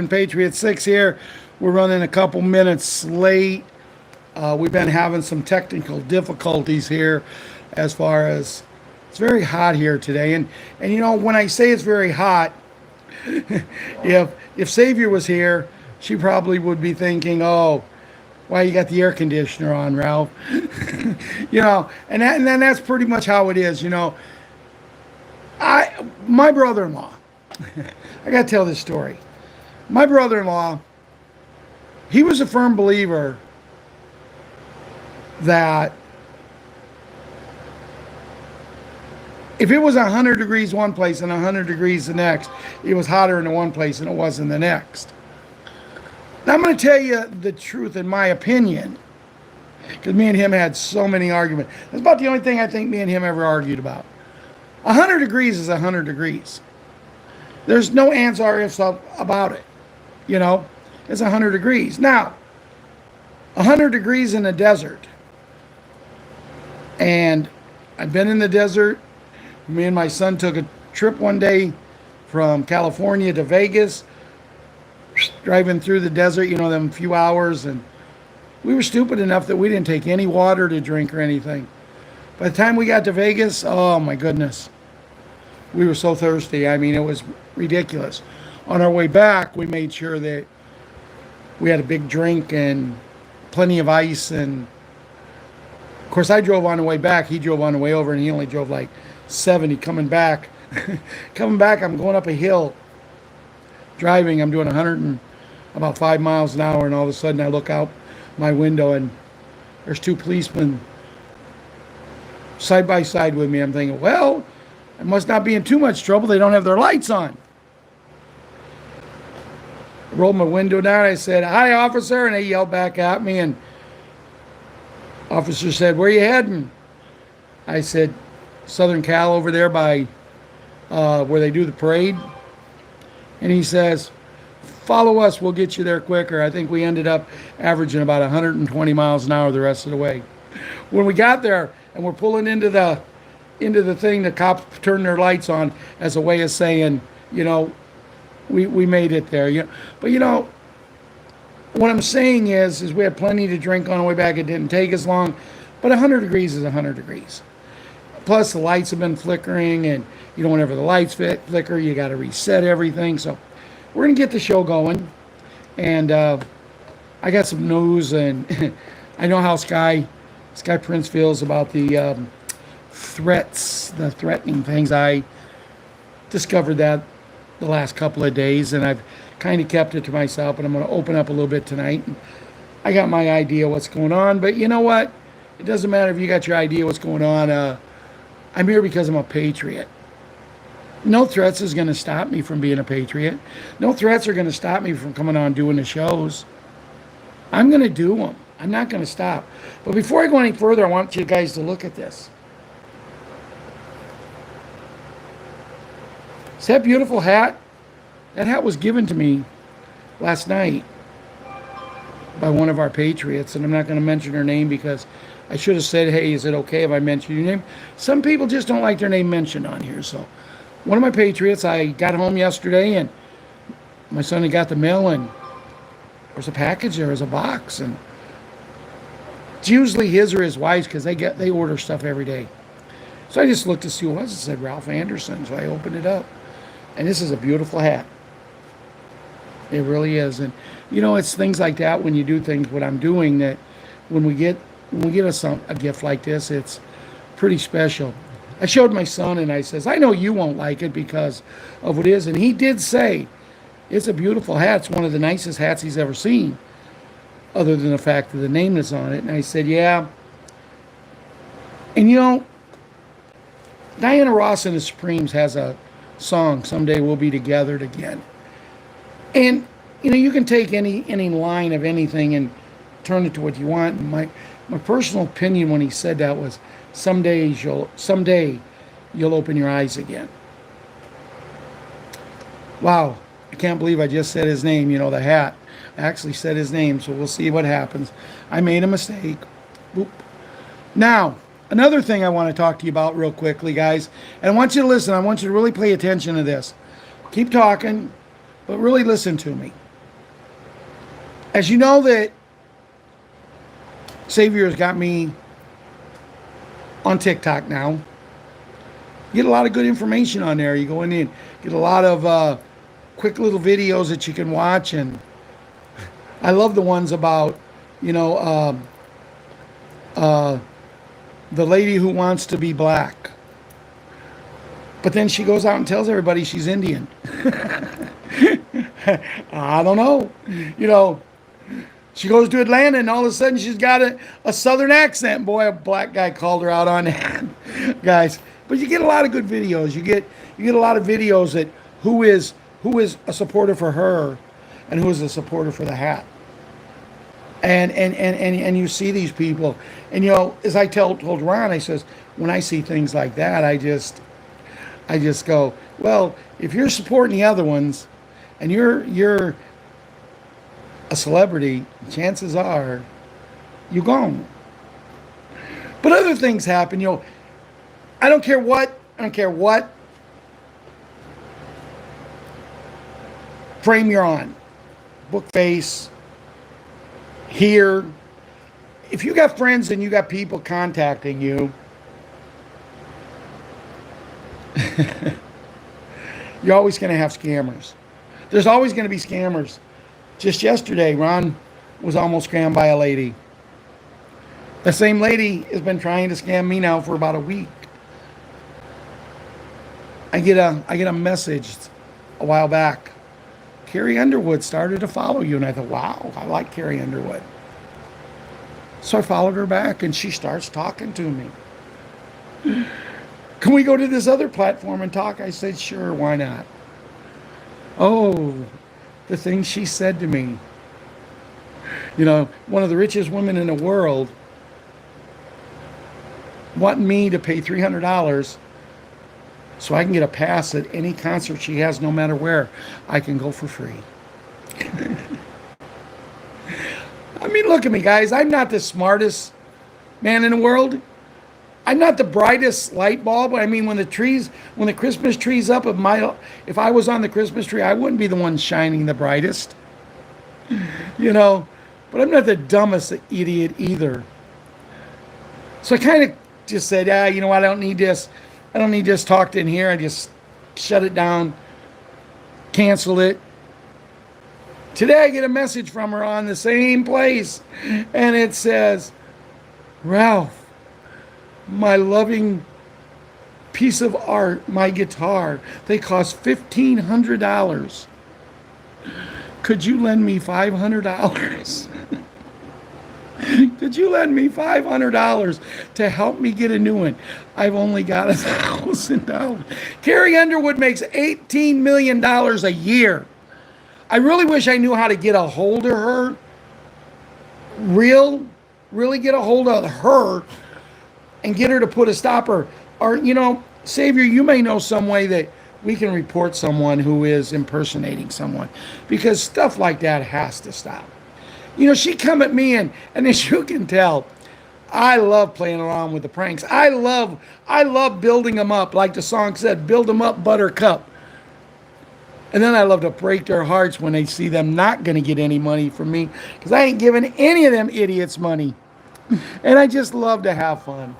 Patriot6 here. We're running a couple minutes late. We've been having some technical difficulties here as far as it's very hot here today. And you know, when I say it's very hot, if Savior was here, she probably would be thinking, oh, why you got the air conditioner on, Ralph? You know, and then that's pretty much how it is, you know. My brother-in-law, I got to tell this story. My brother-in-law, he was a firm believer that if it was 100 degrees one place and 100 degrees the next, it was hotter in the one place than it was in the next. Now, I'm going to tell you the truth in my opinion, because me and him had so many arguments. That's about the only thing I think me and him ever argued about. 100 degrees is 100 degrees. There's no ands or ifs about it. You know, it's 100 degrees. Now, 100 degrees in the desert. And I've been in the desert. Me and my son took a trip one day from California to Vegas, driving through the desert, you know, them few hours. And we were stupid enough that we didn't take any water to drink or anything. By the time we got to Vegas, oh my goodness, we were so thirsty. I mean, it was ridiculous. On our way back, we made sure that we had a big drink and plenty of ice. And of course, I drove on the way back. He drove on the way over, and he only drove like 70 coming back. Coming back, I'm going up a hill, driving. I'm doing about 5 miles an hour, and all of a sudden I look out my window, and there's two policemen side by side with me. I'm thinking, well, I must not be in too much trouble. They don't have their lights on. I rolled my window down. I said, "Hi, officer," and they yelled back at me. And officer said, "Where you heading?" I said, "Southern Cal, over there by where they do the parade." And he says, "Follow us. We'll get you there quicker." I think we ended up averaging about 120 miles an hour the rest of the way. When we got there and we're pulling into the thing, the cops turned their lights on as a way of saying, you know, we made it there. You know, but you know, what I'm saying is we had plenty to drink on the way back. It didn't take as long, but 100 degrees is 100 degrees. Plus the lights have been flickering, and you know, whenever the lights flicker, you got to reset everything. So we're gonna get the show going, and I got some news, and I know how Sky Prince feels about the threats, the threatening things. I discovered that the last couple of days, and I've kind of kept it to myself, and I'm going to open up a little bit tonight. I got my idea what's going on, but you know what? It doesn't matter if you got your idea what's going on. I'm here because I'm a patriot. No threats is going to stop me from being a patriot. No threats are going to stop me from coming on doing the shows. I'm going to do them. I'm not going to stop. But before I go any further, I want you guys to look at this. See that beautiful hat? That hat was given to me last night by one of our patriots, and I'm not going to mention her name because I should have said, hey, is it okay if I mention your name? Some people just don't like their name mentioned on here. So one of my patriots, I got home yesterday, and my son had got the mail, and there's a package there, there's a box, and it's usually his or his wife's because they order stuff every day. So I just looked to see what it was. It said Ralph Anderson, so I opened it up. And this is a beautiful hat. It really is. And you know, it's things like that when you do things, what I'm doing, that when we get a gift like this, it's pretty special. I showed my son, and I says, I know you won't like it because of what it is. And he did say, it's a beautiful hat. It's one of the nicest hats he's ever seen, other than the fact of the name that's on it. And I said, yeah. And you know, Diana Ross and the Supremes has a song, Someday We'll Be Together Again. And you know, you can take any line of anything and turn it to what you want. And my personal opinion when he said that was, someday you'll open your eyes again. Wow, I can't believe I just said his name. You know, the hat, I actually said his name, so we'll see what happens. I made a mistake. Boop. Now, another thing I want to talk to you about real quickly, guys, and I want you to listen. I want you to really pay attention to this. Keep talking, but really listen to me. As you know that Savior has got me on TikTok now. You get a lot of good information on there. You go in and get a lot of quick little videos that you can watch, and I love the ones about, you know, the lady who wants to be black, but then she goes out and tells everybody she's Indian. I don't know. You know, she goes to Atlanta and all of a sudden she's got a southern accent. Boy, a black guy called her out on that, guys. But you get a lot of good videos. You get a lot of videos that who is a supporter for her and who is a supporter for the hat. And you see these people, and you know, as I told Ron, I says, when I see things like that, I just go, well, if you're supporting the other ones, and you're a celebrity, chances are you're gone. But other things happen, you know. I don't care what frame you're on, book face, here. If you got friends and you got people contacting you, you're always going to have scammers. There's always going to be scammers. Just yesterday, Ron was almost scammed by a lady. The same lady has been trying to scam me now for about a week. I get a message a while back. Carrie Underwood started to follow you. And I thought, wow, I like Carrie Underwood. So I followed her back, and she starts talking to me. Can we go to this other platform and talk? I said, sure, why not? Oh, the things she said to me. You know, one of the richest women in the world wanting me to pay $300 so I can get a pass at any concert she has, no matter where. I can go for free. I mean, look at me, guys. I'm not the smartest man in the world. I'm not the brightest light bulb. I mean, when the Christmas tree's up, if I was on the Christmas tree, I wouldn't be the one shining the brightest. You know, but I'm not the dumbest idiot either. So I kind of just said, you know what, I don't need this talked in here. I just shut it down, cancel it. Today I get a message from her on the same place, and it says, Ralph, my loving piece of art, my guitar, they cost $1,500. Could you lend me $500? Could you lend me $500 to help me get a new one? I've only got $1,000. Carrie Underwood makes $18 million a year. I really wish I knew how to get a hold of her. Really get a hold of her and get her to put a stopper. Or, you know, Savior, you may know some way that we can report someone who is impersonating someone, because stuff like that has to stop. You know, she come at me, and as you can tell, I love playing around with the pranks. I love building them up, like the song said, build them up, buttercup. And then I love to break their hearts when they see them not going to get any money from me, because I ain't giving any of them idiots money. And I just love to have fun.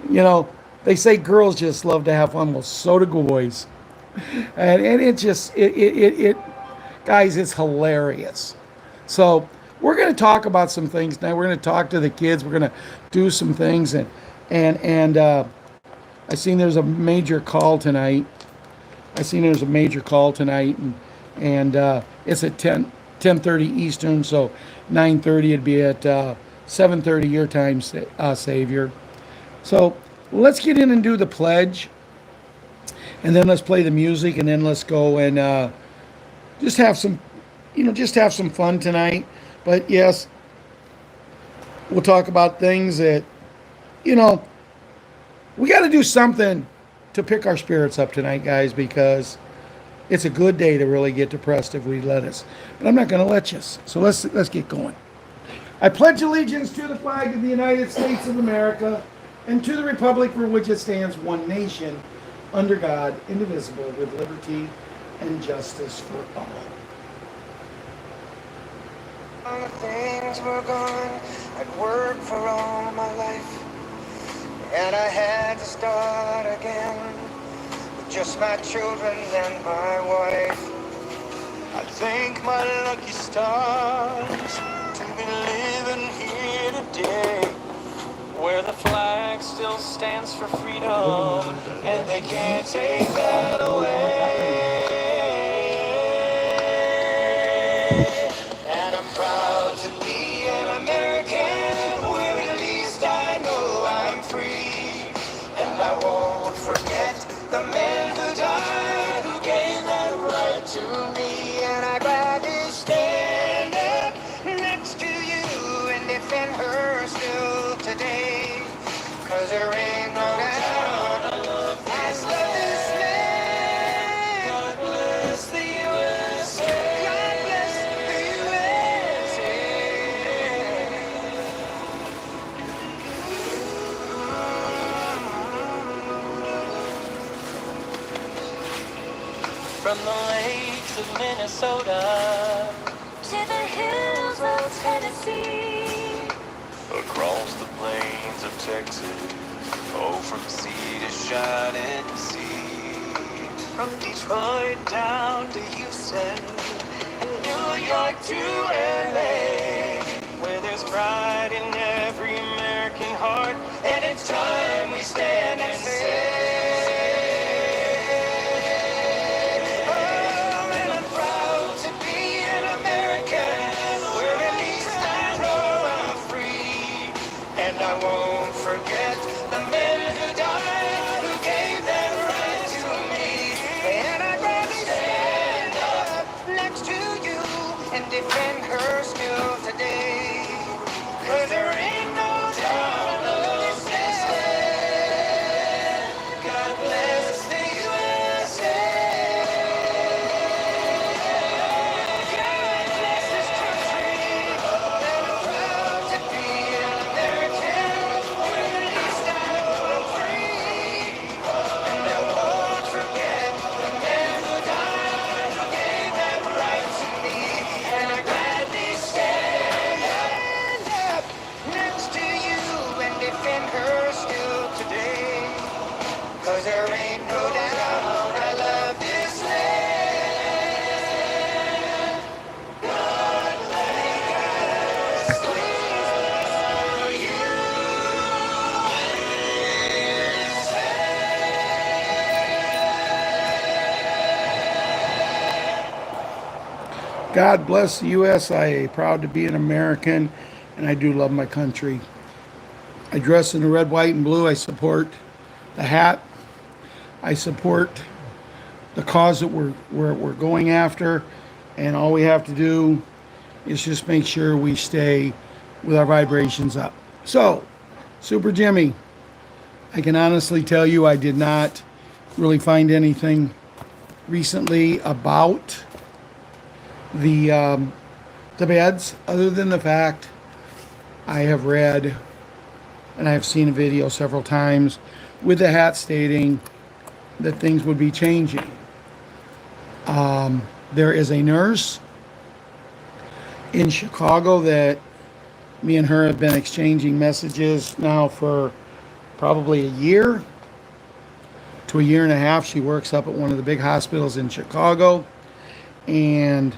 You know, they say girls just love to have fun. Well, so do boys. And it just, guys, it's hilarious. So we're going to talk about some things tonight. We're going to talk to the kids. We're going to do some things. And I seen there's a major call tonight. And it's at 10:30 Eastern, so 9:30 it'd be at 7:30 your time, Savior. So let's get in and do the pledge, and then let's play the music, and then let's go and just have some fun tonight. But yes, we'll talk about things that, you know, we got to do something to pick our spirits up tonight, guys, because it's a good day to really get depressed if we let us. But I'm not going to let you. So let's get going. I pledge allegiance to the flag of the United States of America and to the republic for which it stands, one nation, under God, indivisible, with liberty and justice for all. Things were gone. I'd worked for all my life, and I had to start again with just my children and my wife. I thank my lucky stars to be living here today, where the flag still stands for freedom, and they can't take that away. And I'm proud to be an American, where at least I know I'm free. And I won't forget the men who died, who gave that right to me. And I gladly stand up next to you and defend her still today. 'Cause there ain't no doubt I love this land. God bless the USA. God bless the USA. From the lakes of Minnesota to the hills of Tennessee, across the plains of Texas, oh, from sea to shining sea. From Detroit down to Houston, and New York to LA, where there's pride in every American heart, and it's time we stand and say, oh, and I'm proud to be an American, where at least I know I'm free. And I won't forget the men who died, who gave that right to me. And I'd rather stand up next to you and defend her still today. 'Cause there ain't no doubt of this land. God bless the USA. God bless this country. And I'm proud to be an American, where at least I know I'm free. And I won't forget the men who died, who gave that right to me. And I gladly stand up next to you and defend her still today. 'Cause there ain't no doubt I love this land. God bless God bless the USA. Proud to be an American, and I do love my country. I dress in the red, white, and blue. I support the hat. I support the cause that we're going after, and all we have to do is just make sure we stay with our vibrations up. So, Super Jimmy, I can honestly tell you I did not really find anything recently about the beds, other than the fact I have read and I have seen a video several times with the hat stating that things would be changing. There is a nurse in Chicago that me and her have been exchanging messages now for probably a year to a year and a half. She works up at one of the big hospitals in Chicago, and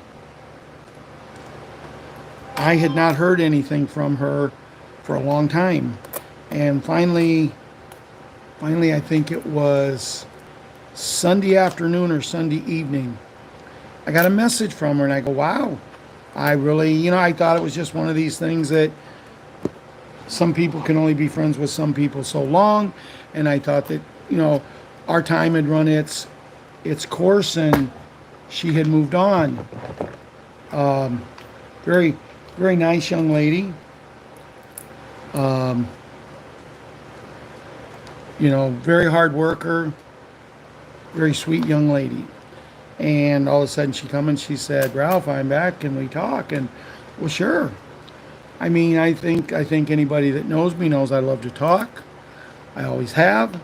I had not heard anything from her for a long time. And finally, I think it was Sunday afternoon or Sunday evening, I got a message from her, and I go, wow, I really, I thought it was just one of these things that some people can only be friends with some people so long. And I thought that, our time had run its course and she had moved on. Very, very nice young lady. Very hard worker, very sweet young lady. And all of a sudden she come and she said, Ralph, I'm back. Can we talk? And well, sure. I mean, I think anybody that knows me knows I love to talk. I always have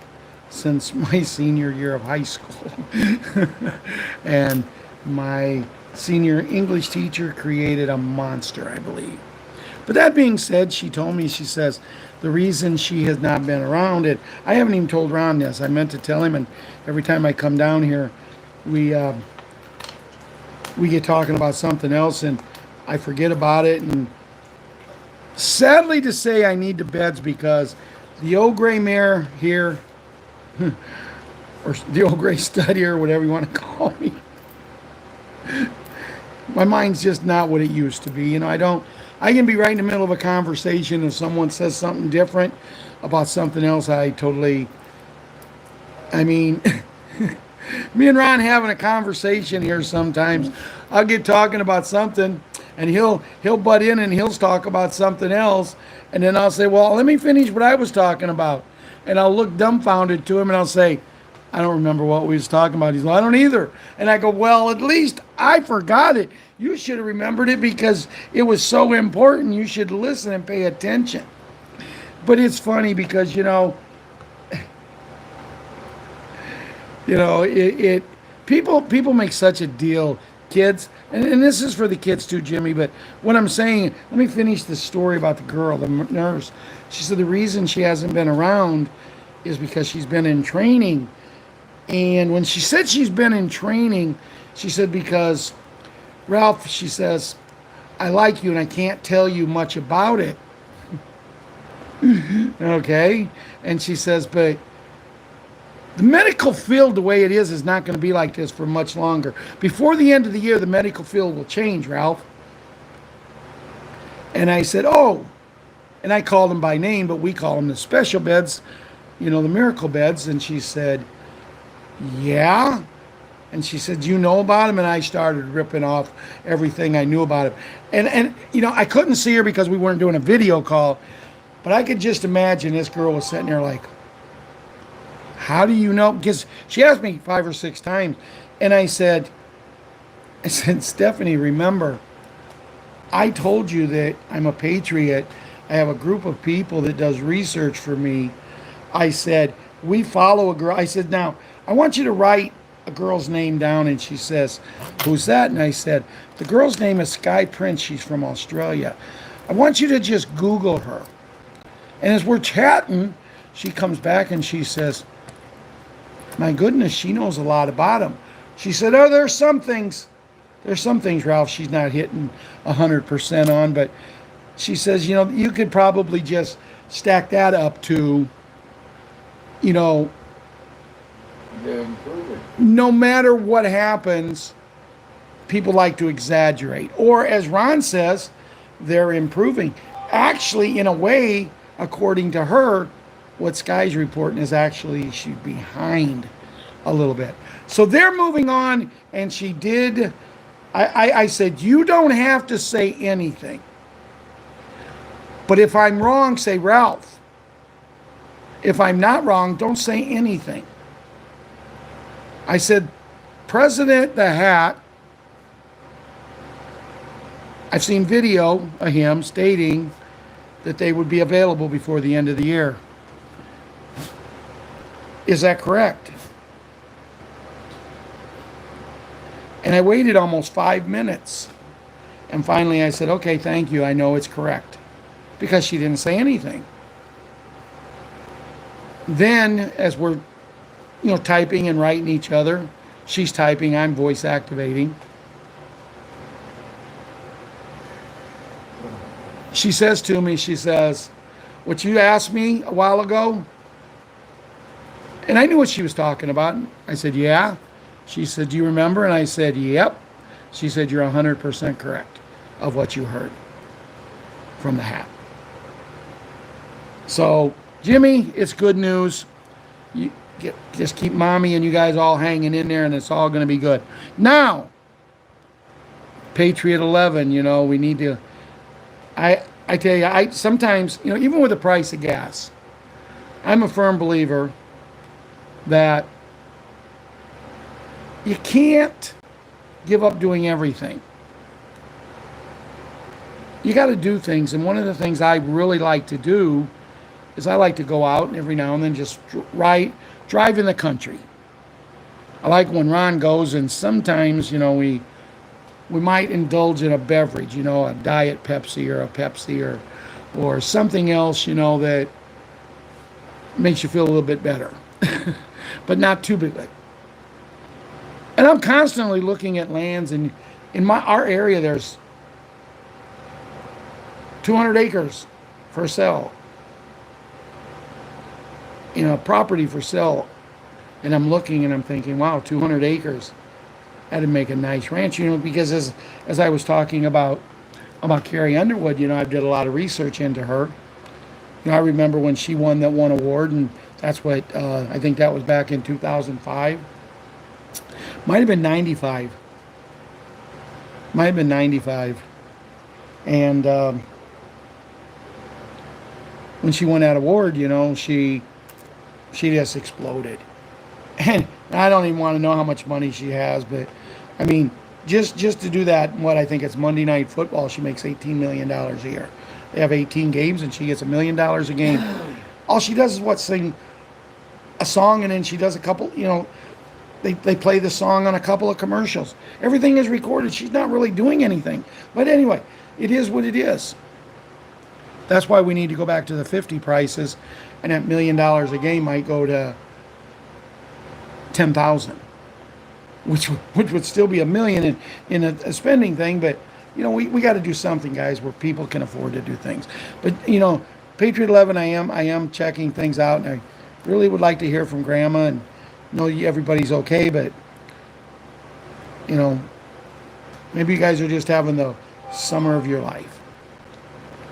since my senior year of high school. And my senior English teacher, created a monster, I believe. But that being said, she told me, she says, the reason she has not been around it, I haven't even told Ron this. I meant to tell him, and every time I come down here, we get talking about something else, and I forget about it. And sadly to say, I need the beds because the old gray mare here, or the old gray study, or whatever you want to call me, my mind's just not what it used to be. You know, I can be right in the middle of a conversation if someone says something different about something else. I mean, me and Ron having a conversation here sometimes, I'll get talking about something and he'll butt in and he'll talk about something else. And then I'll say, well, let me finish what I was talking about. And I'll look dumbfounded to him and I'll say, I don't remember what we was talking about. He's like, I don't either. And I go, well, at least I forgot it. You should have remembered it because it was so important. You should listen and pay attention. But it's funny because, people make such a deal, kids, and this is for the kids too, Jimmy, but what I'm saying, let me finish the story about the girl, the nurse. She said the reason she hasn't been around is because she's been in training. And when she said she's been in training, she said, because, Ralph, she says, I like you and I can't tell you much about it. Okay? And she says, but the medical field, the way it is not going to be like this for much longer. Before the end of the year, the medical field will change, Ralph. And I said, oh. And I called them by name, but we call them the special beds, the miracle beds. And she said, yeah. And she said, do you know about him? And I started ripping off everything I knew about him. And I couldn't see her because we weren't doing a video call, but I could just imagine this girl was sitting there like, how do you know? Because she asked me 5 or 6 times. And I said, Stephanie, remember, I told you that I'm a patriot. I have a group of people that does research for me. I said, we follow a girl. I said, now, I want you to write a girl's name down. And she says, who's that? And I said, the girl's name is Sky Prince. She's from Australia. I want you to just Google her. And as we're chatting, she comes back and she says, my goodness, she knows a lot about him. She said, oh, there's some things, Ralph, she's not hitting 100% on. But she says, you could probably just stack that up to, no matter what happens, people like to exaggerate. Or as Ron says, they're improving. Actually, in a way, according to her, what Sky's reporting is actually she's behind a little bit. So they're moving on, and she did. I said, you don't have to say anything. But if I'm wrong, say Ralph. If I'm not wrong, don't say anything. I said, President the Hat, I've seen video of him stating that they would be available before the end of the year. Is that correct? And I waited almost 5 minutes. And finally I said, okay, thank you. I know it's correct. Because she didn't say anything. Then, as we're typing and writing each other, she's typing, I'm voice activating. She says to me, she says, what you asked me a while ago, and I knew what she was talking about. I said, yeah. She said, do you remember? And I said, yep. She said, you're 100% correct of what you heard from the hat. So, Jimmy, it's good news. Just keep Mommy and you guys all hanging in there, and it's all going to be good. Now, Patriot 11, we need to... I tell you, sometimes, even with the price of gas, I'm a firm believer that you can't give up doing everything. You got to do things, and one of the things I really like to do is I like to go out and every now and then just drive in the country. I like when Ron goes, and sometimes, we we might indulge in a beverage, a diet Pepsi or a Pepsi or something else, that makes you feel a little bit better, but not too big. And I'm constantly looking at lands, and in our area, there's 200 acres for sale, property for sale. And I'm looking and I'm thinking, wow, 200 acres. That'd make a nice ranch, because as I was talking about Carrie Underwood, I did a lot of research into her. I remember when she won that one award, and that's what, I think that was back in 2005. Might have been 95. Might have been 95. And when she won that award, she just exploded. And I don't even want to know how much money she has, but I mean, just to do that, what I think it's Monday Night Football, she makes $18 million a year. They have 18 games, and she gets $1 million a game. All she does is sing a song, and then she does a couple, they play the song on a couple of commercials. Everything is recorded. She's not really doing anything. But anyway, it is what it is. That's why we need to go back to the 50 prices, and that $1 million a game might go to 10,000, which would still be $1 million in a spending thing. But we got to do something, guys, where people can afford to do things. But Patriot 11, I am checking things out, and I really would like to hear from Grandma, and everybody's okay, but maybe you guys are just having the summer of your life.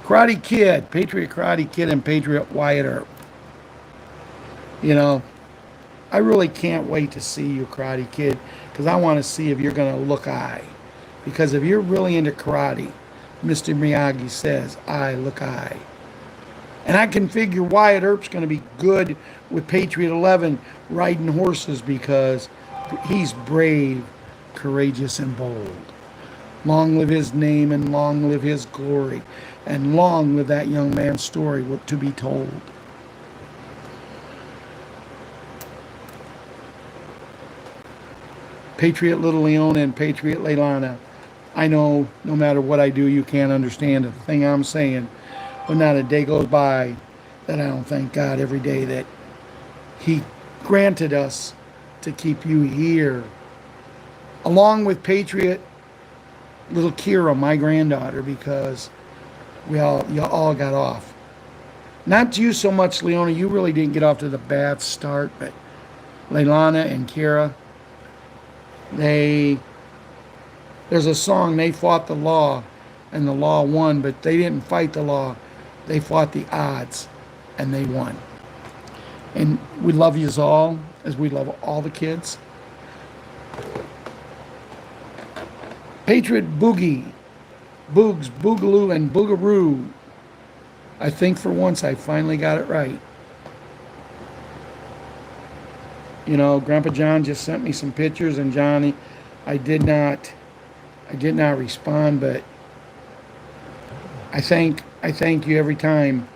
Karate Kid, Patriot Karate Kid, and Patriot Wyatt Earp. I really can't wait to see you, Karate Kid, because I want to see if you're going to look eye. Because if you're really into karate, Mr. Miyagi says, I look eye. And I can figure Wyatt Earp's going to be good with Patriot 11 riding horses, because he's brave, courageous, and bold. Long live his name, and long live his glory, and long live that young man's story to be told. Patriot Little Leona and Patriot Leilana, I know no matter what I do, you can't understand the thing I'm saying, but not a day goes by that I don't thank God every day that He granted us to keep you here. Along with Patriot Little Kira, my granddaughter, because you all got off. Not you so much, Leona, you really didn't get off to the bad start, but Leilana and Kira, there's a song, they fought the law, and the law won, but they didn't fight the law. They fought the odds, and they won. And we love yous all, as we love all the kids. Patriot Boogie, Boogs, Boogaloo, and Boogaroo. I think for once I finally got it right. Grandpa John just sent me some pictures, and Johnny, I did not respond, but I thank you every time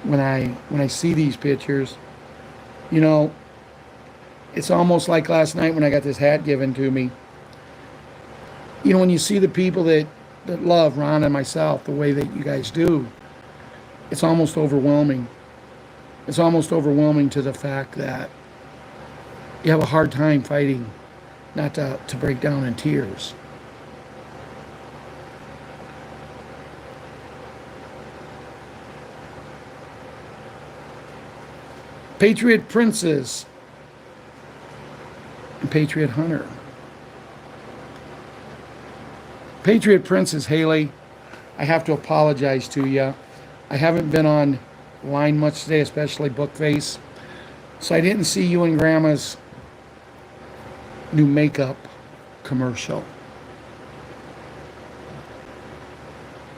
when I see these pictures. It's almost like last night when I got this hat given to me. When you see the people that love Ron and myself the way that you guys do, it's almost overwhelming. It's almost overwhelming to the fact that you have a hard time fighting not to break down in tears. Patriot Princess and Patriot Hunter. Patriot Princess Haley, I have to apologize to you. I haven't been online much today, especially Bookface. So I didn't see you and Grandma's new makeup commercial.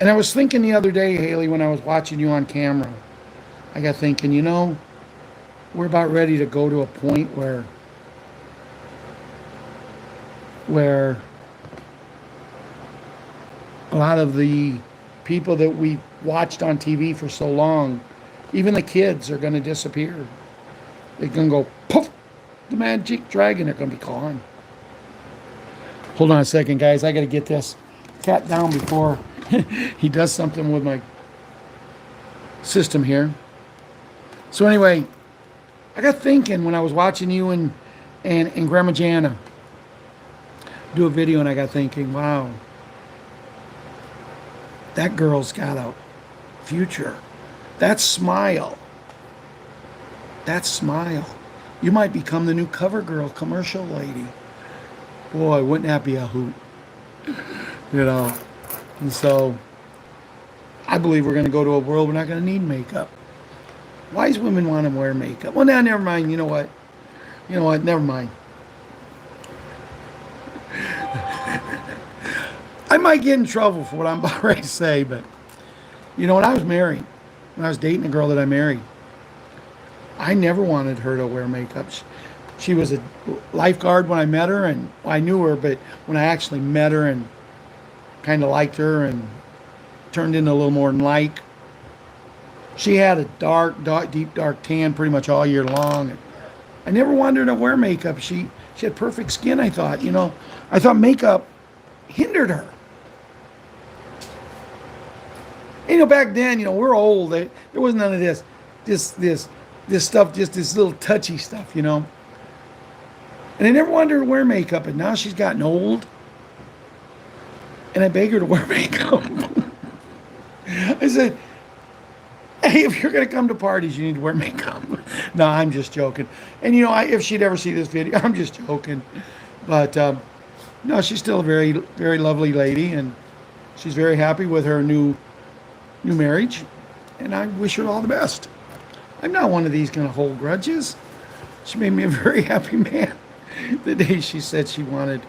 And I was thinking the other day, Haley, when I was watching you on camera, I got thinking, we're about ready to go to a point where a lot of the people that we watched on TV for so long, even the kids, are going to disappear. They're going to go, poof, the magic dragon, are going to be gone. Hold on a second, guys. I got to get this cat down before he does something with my system here. So anyway, I got thinking when I was watching you and Grandma Jana do a video, and I got thinking, wow, that girl's got a future. That smile. That smile. You might become the new CoverGirl commercial lady. Boy, wouldn't that be a hoot? You know. And so, I believe we're going to go to a world we're not going to need makeup. Wise women want to wear makeup. Well, now, never mind. You know what? You know what? Never mind. I might get in trouble for what I'm about ready to say, but, you know, when I was married, when I was dating a girl that I married, I never wanted her to wear makeup. She was a lifeguard when I met her, and I knew her, but when I actually met her and kind of liked her and turned into a little more than like, she had a deep dark tan pretty much all year long. I never wanted her to wear makeup. She had perfect skin, I thought. You know, I thought makeup hindered her. You know, back then, you know, we're old. There wasn't none of this stuff, just this little touchy stuff, you know. And I never wanted her to wear makeup, and now she's gotten old, and I beg her to wear makeup. I said, hey, if you're going to come to parties, you need to wear makeup. No, I'm just joking. And, you know, if she'd ever see this video, I'm just joking. But, no, she's still a very, very lovely lady, and she's very happy with her new marriage, and I wish her all the best. I'm not one of these going to hold grudges. She made me a very happy man the day she said she wanted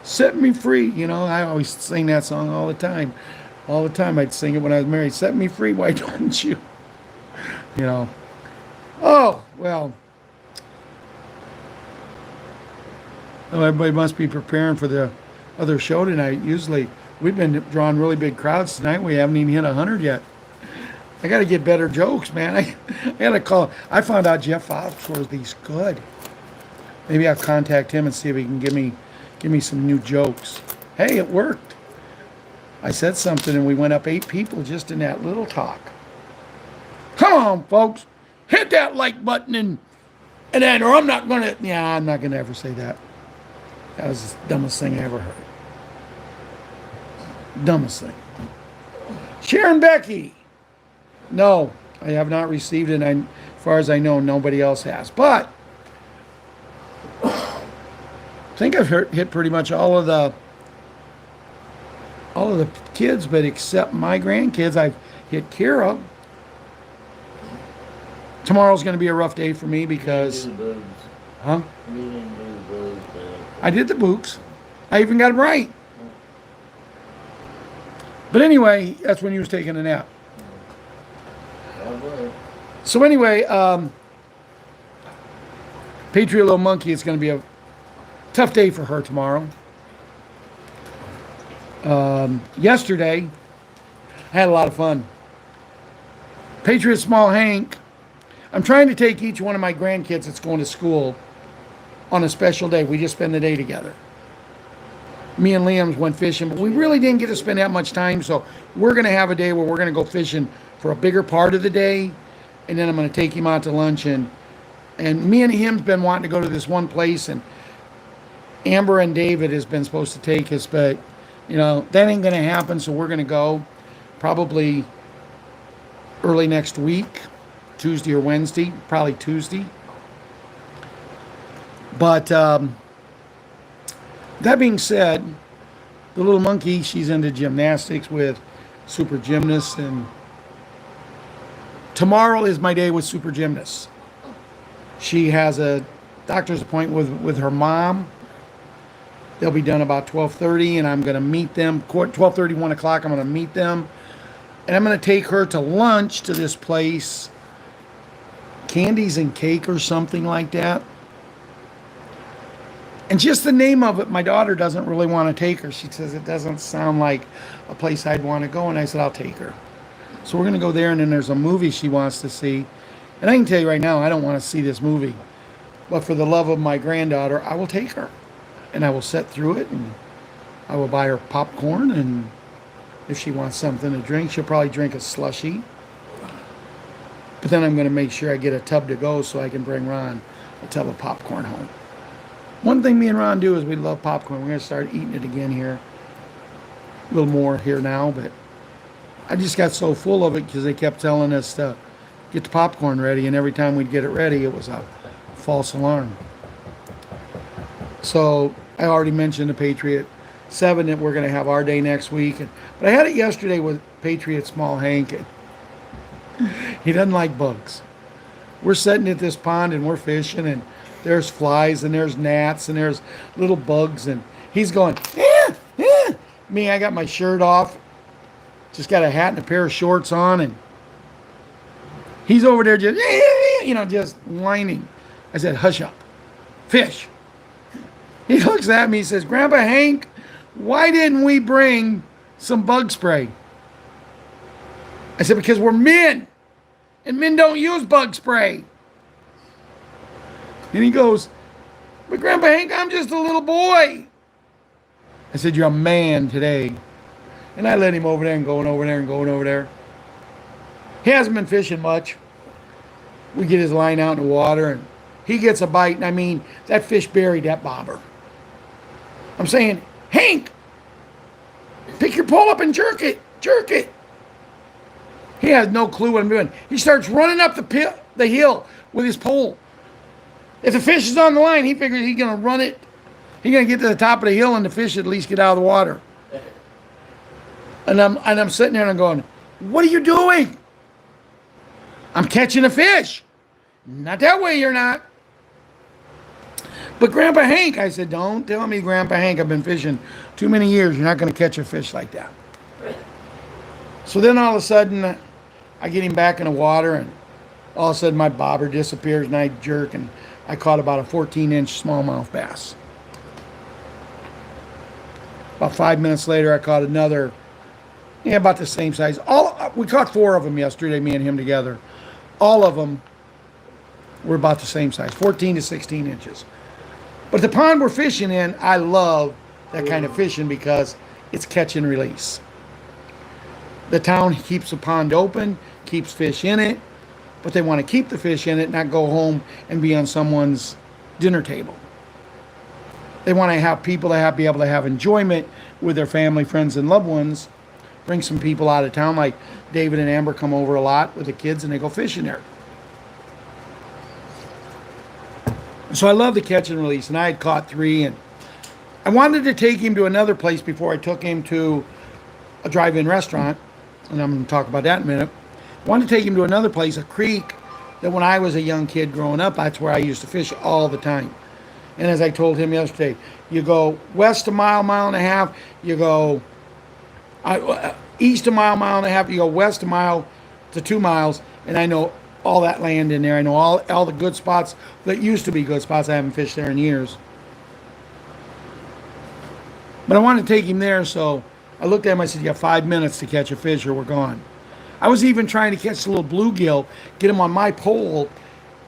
set me free. You know, I always sing that song all the time. All the time I'd sing it when I was married. Set me free, why don't you? You know. Oh, well. Well, everybody must be preparing for the other show tonight. Usually, we've been drawing really big crowds tonight. We haven't even hit 100 yet. I got to get better jokes, man. I got to call. I found out Jeff Foxworthy's good. Maybe I'll contact him and see if he can give me some new jokes. Hey, it worked. I said something and we went up 8 people just in that little talk. Come on, folks. Hit that like button and then, or I'm not going to, I'm not going to ever say that. That was the dumbest thing I ever heard. Dumbest thing. Sharon Becky. No, I have not received it. As far as I know, nobody else has. But I think I've hit pretty much all of the kids, but except my grandkids, I've hit Kira. Tomorrow's going to be a rough day for me because, huh? I did the books. I even got them right. But anyway, that's when you was taking a nap. So anyway, Patriot Little Monkey, it's going to be a tough day for her tomorrow. Yesterday, I had a lot of fun. Patriot Small Hank, I'm trying to take each one of my grandkids that's going to school on a special day. We just spend the day together. Me and Liam's went fishing, but we really didn't get to spend that much time, so we're going to have a day where we're going to go fishing for a bigger part of the day, and then I'm going to take him out to lunch, and me and him's been wanting to go to this one place, and Amber and David has been supposed to take us, but, you know, that ain't going to happen, so we're going to go probably early next week, Tuesday or Wednesday, probably Tuesday. But that being said, the little monkey, she's into gymnastics with super gymnasts, and tomorrow is my day with super gymnasts. She has a doctor's appointment with her mom. They'll be done about 12:30, and I'm going to meet them. 12:30, 1 o'clock, I'm going to meet them. And I'm going to take her to lunch to this place, Candies and Cake or something like that. And just the name of it, my daughter doesn't really want to take her. She says it doesn't sound like a place I'd want to go. And I said, I'll take her. So we're going to go there, and then there's a movie she wants to see. And I can tell you right now, I don't want to see this movie. But for the love of my granddaughter, I will take her. And I will sit through it, and I will buy her popcorn, and if she wants something to drink, she'll probably drink a slushie. But then I'm going to make sure I get a tub to go so I can bring Ron a tub of popcorn home. One thing me and Ron do is we love popcorn. We're going to start eating it again here. A little more here now, but I just got so full of it because they kept telling us to get the popcorn ready, and every time we'd get it ready, it was a false alarm. So I already mentioned the Patriot 7 that we're going to have our day next week. But I had it yesterday with Patriot Small Hank. And he doesn't like bugs. We're sitting at this pond and we're fishing, and there's flies and there's gnats and there's little bugs, and he's going, eh, eh. Me, I got my shirt off, just got a hat and a pair of shorts on, and he's over there just, just whining. I said, hush up, fish. He looks at me, he says, Grandpa Hank, why didn't we bring some bug spray? I said, because we're men, and men don't use bug spray. And he goes, but Grandpa Hank, I'm just a little boy. I said, you're a man today. And I let him over there and going over there and going over there. He hasn't been fishing much. We get his line out in the water, and he gets a bite, and I mean, that fish buried that bobber. I'm saying, Hank, pick your pole up and jerk it, jerk it. He has no clue what I'm doing. He starts running up the hill with his pole. If the fish is on the line, he figures he's going to run it. He's going to get to the top of the hill, and the fish at least get out of the water. And I'm sitting there and I'm going, what are you doing? I'm catching a fish. Not that way, you're not. But Grandpa Hank, I said, don't tell me, Grandpa Hank, I've been fishing too many years. You're not going to catch a fish like that. So then all of a sudden, I get him back in the water, and all of a sudden my bobber disappears, and I jerk, and I caught about a 14-inch smallmouth bass. About 5 minutes later, I caught another, about the same size. We caught 4 of them yesterday, me and him together. All of them were about the same size, 14 to 16 inches. But the pond we're fishing in, I love that kind of fishing because it's catch and release. The town keeps the pond open, keeps fish in it, but they want to keep the fish in it, not go home and be on someone's dinner table. They want to have people that be able to have enjoyment with their family, friends, and loved ones. Bring some people out of town, like David and Amber come over a lot with the kids, and they go fishing there. So I love the catch and release, and I had caught 3, and I wanted to take him to another place before I took him to a drive-in restaurant, and I'm going to talk about that in a minute. I wanted to take him to another place, a creek, that when I was a young kid growing up, that's where I used to fish all the time. And as I told him yesterday, you go west a mile, mile and a half, you go east a mile, mile and a half, you go west a mile to 2 miles, and I know all that land in there. I know all the good spots that used to be good spots. I haven't fished there in years. But I wanted to take him there, so I looked at him, I said, you have 5 minutes to catch a fish or we're gone. I was even trying to catch a little bluegill, get him on my pole,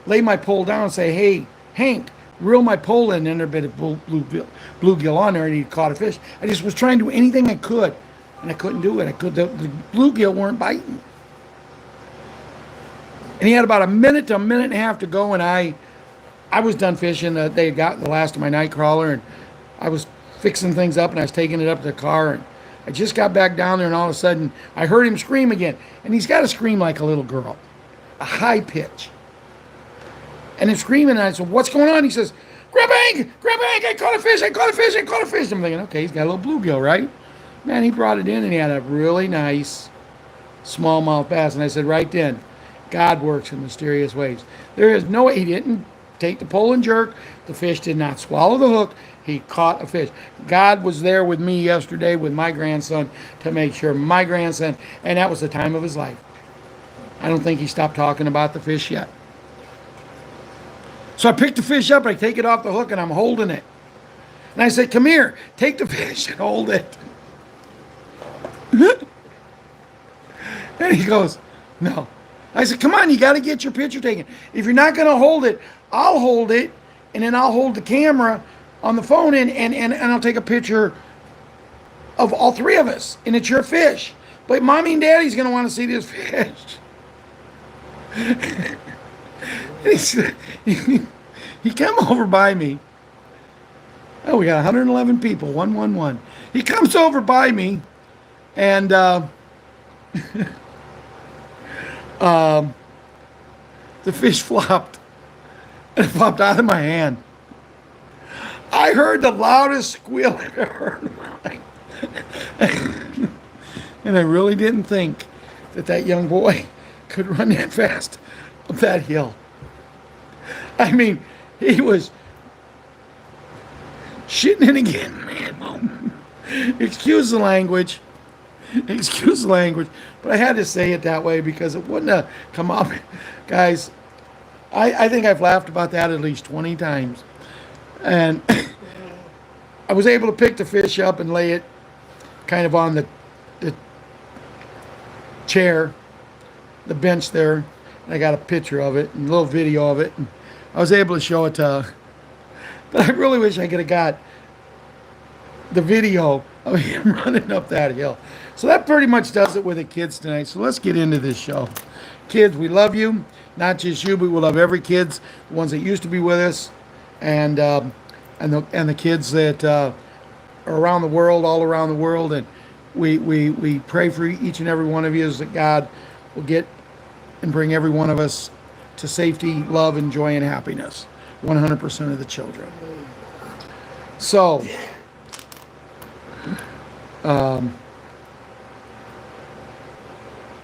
lay my pole down and say, hey, Hank, reel my pole in, and there'd been a bluegill on there, and he caught a fish. I just was trying to do anything I could, and I couldn't do it. The bluegill weren't biting. And he had about a minute to a minute and a half to go, and I was done fishing. They had gotten the last of my night crawler, and I was fixing things up, and I was taking it up to the car, and I just got back down there, and all of a sudden, I heard him scream again. And he's got to scream like a little girl, a high pitch. And he's screaming, and I said, what's going on? He says, Grandpa Hank, I caught a fish, I caught a fish. I'm thinking, okay, he's got a little bluegill, right? Man, he brought it in, and he had a really nice smallmouth bass. And I said, right then, God works in mysterious ways. There is no way. He didn't take the pole and jerk. The fish did not swallow the hook. He caught a fish. God was there with me yesterday with my grandson to make sure my grandson, and that was the time of his life. I don't think he stopped talking about the fish yet. So I picked the fish up, I take it off the hook, and I'm holding it. And I said, come here, take the fish and hold it. And he goes, no. I said, come on, you got to get your picture taken. If you're not going to hold it, I'll hold it, and then I'll hold the camera, on the phone, and I'll take a picture of all three of us, and it's your fish. But mommy and daddy's going to want to see this fish. He came over by me. Oh, we got 111 people, 111. He comes over by me, and the fish flopped. And it flopped out of my hand. I heard the loudest squeal I've ever heard in my life. And I really didn't think that young boy could run that fast up that hill. I mean, he was shitting it again, man. Excuse the language. Excuse the language. But I had to say it that way because it wouldn't have come up. Guys, I think I've laughed about that at least 20 times. And I was able to pick the fish up and lay it kind of on the chair, the bench there. And I got a picture of it and a little video of it. And I was able to show it to her. But I really wish I could have got the video of him running up that hill. So that pretty much does it with the kids tonight. So let's get into this show. Kids, we love you. Not just you, but we love every kids, the ones that used to be with us, and the kids that are around the world, all around the world. And we pray for each and every one of you that God will get and bring every one of us to safety, love, and joy, and happiness. 100% of the children. So,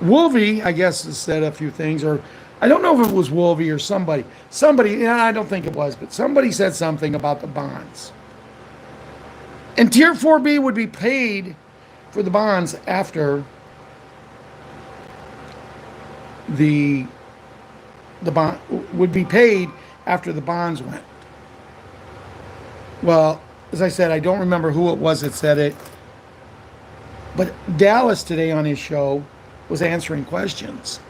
Wolvie, I guess, has said a few things, or I don't know if it was Wolvie or somebody. Somebody, I don't think it was, but somebody said something about the bonds. And Tier 4B would be paid for the bonds after the bond would be paid after the bonds went. Well, as I said, I don't remember who it was that said it, but Dallas today on his show was answering questions,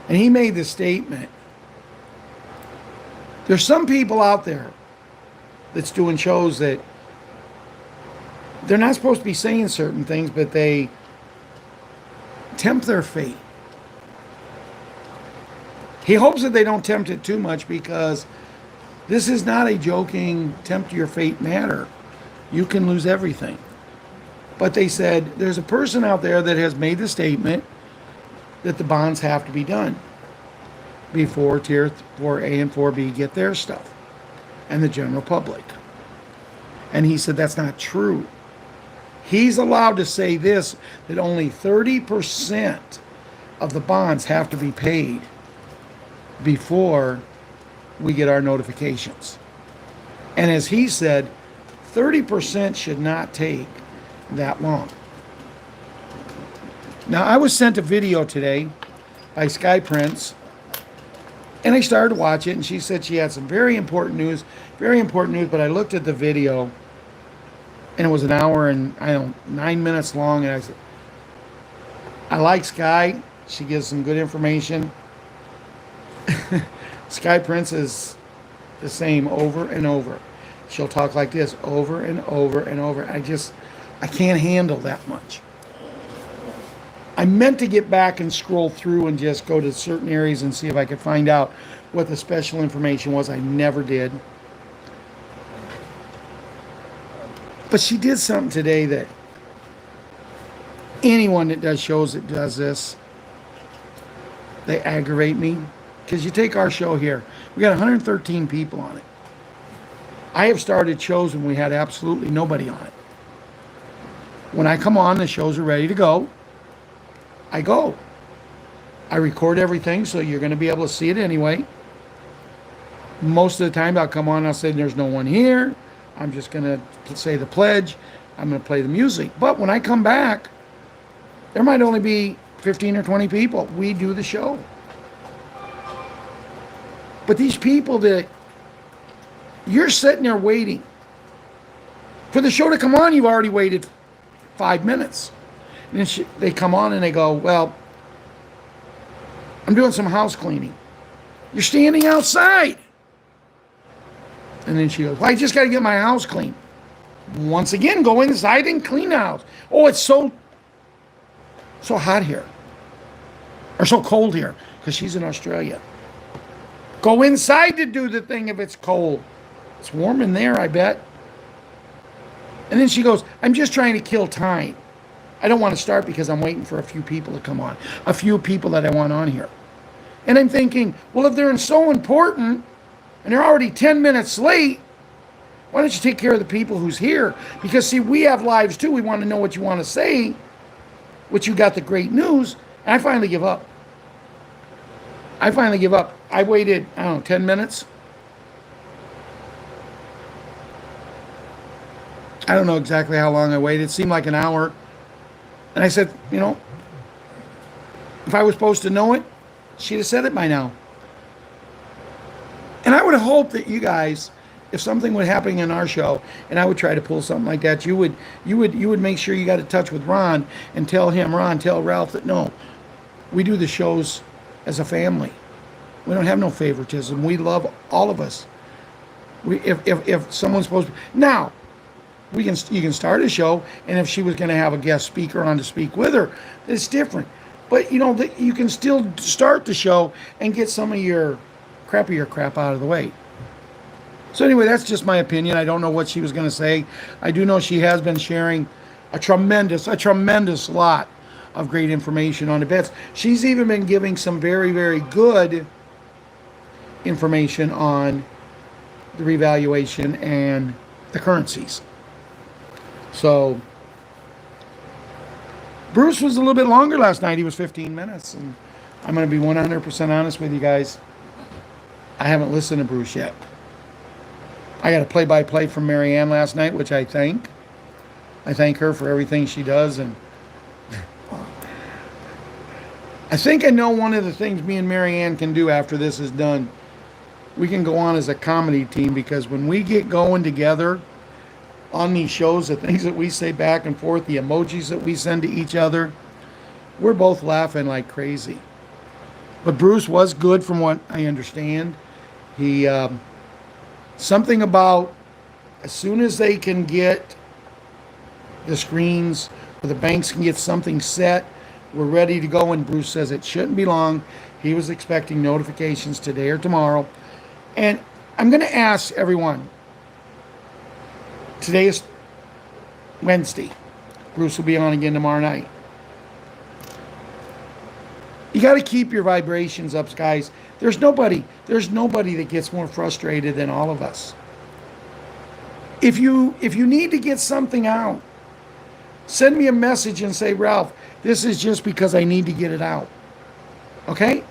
and he made the statement, there's some people out there that's doing shows that they're not supposed to be saying certain things, but they tempt their fate. He hopes that they don't tempt it too much, because this is not a joking tempt your fate matter. You can lose everything. But they said there's a person out there that has made the statement that the bonds have to be done before Tier 4A and 4B get their stuff and the general public. And he said that's not true. He's allowed to say this, that only 30% of the bonds have to be paid before we get our notifications. And as he said, 30% should not take that long. Now, I was sent a video today by Sky Prince, and I started to watch it, and she said she had some very important news, but I looked at the video, and it was an hour and, 9 minutes long, and I said, I like Sky. She gives some good information. Sky Prince is the same over and over. She'll talk like this over and over and over. I can't handle that much. I meant to get back and scroll through and just go to certain areas and see if I could find out what the special information was. I never did. But she did something today that anyone that does shows that does this, they aggravate me. Because you take our show here, we got 113 people on it. I have started shows when we had absolutely nobody on it. When I come on, the shows are ready to go. I go. I record everything, so you're going to be able to see it anyway. Most of the time, I'll come on and I'll say, there's no one here. I'm just going to say the pledge. I'm going to play the music. But when I come back, there might only be 15 or 20 people. We do the show. But these people that you're sitting there waiting for the show to come on, you've already waited 5 minutes. And then they come on and they go, well, I'm doing some house cleaning. You're standing outside. And then she goes, well, I just got to get my house clean. Once again, go inside and clean the house. Oh, it's so hot here. Or so cold here, because she's in Australia. Go inside to do the thing if it's cold. It's warm in there, I bet. And then she goes, I'm just trying to kill time. I don't want to start because I'm waiting for a few people to come on. A few people that I want on here. And I'm thinking, well, if they're so important and they're already 10 minutes late, why don't you take care of the people who's here? Because, see, we have lives too. We want to know what you want to say, what you got the great news. And I finally give up. I waited, I don't know, 10 minutes. I don't know exactly how long I waited. It seemed like an hour. And I said, you know, if I was supposed to know it, she'd have said it by now. And I would hope that you guys, if something would happen in our show, and I would try to pull something like that, you would make sure you got in touch with Ron and tell him, Ron, tell Ralph that no, we do the shows as a family. We don't have no favoritism. We love all of us. If someone's supposed to, now, you can start a show, and if she was going to have a guest speaker on to speak with her, it's different. But you know, you can still start the show and get some of your crappier crap out of the way. So anyway, that's just my opinion. I don't know what she was going to say. I do know she has been sharing a tremendous lot of great information on the bets. She's even been giving some very, very good information on the revaluation and the currencies. So Bruce was a little bit longer last night. He was 15 minutes. And I'm going to be 100% honest with you guys. I haven't listened to Bruce yet. I got a play-by-play from Marianne last night, which I thank. I thank her for everything she does. And I think I know one of the things me and Marianne can do after this is done. We can go on as a comedy team, because when we get going together on these shows, the things that we say back and forth, the emojis that we send to each other, we're both laughing like crazy. But Bruce was good from what I understand. He, something about as soon as they can get the screens or the banks can get something set, we're ready to go. And Bruce says it shouldn't be long. He was expecting notifications today or tomorrow. And I'm going to ask everyone, today is Wednesday. Bruce will be on again tomorrow night. You got to keep your vibrations up, guys. There's nobody that gets more frustrated than all of us. If you need to get something out, send me a message and say, Ralph, this is just because I need to get it out. Okay?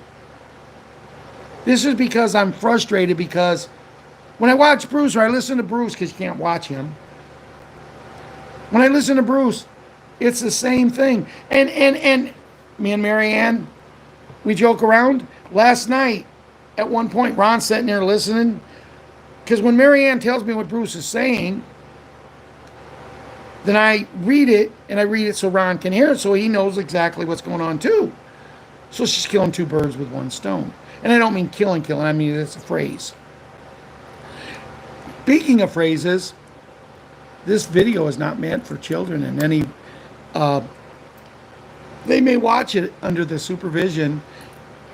This is because I'm frustrated, because when I watch Bruce, or I listen to Bruce, because you can't watch him. When I listen to Bruce, it's the same thing. And me and Marianne, we joke around. Last night, at one point, Ron's sitting there listening, because when Marianne tells me what Bruce is saying, then I read it, and I read it so Ron can hear it, so he knows exactly what's going on too. So she's killing two birds with one stone. And I don't mean killing, I mean it's a phrase. Speaking of phrases, this video is not meant for children in any, they may watch it under the supervision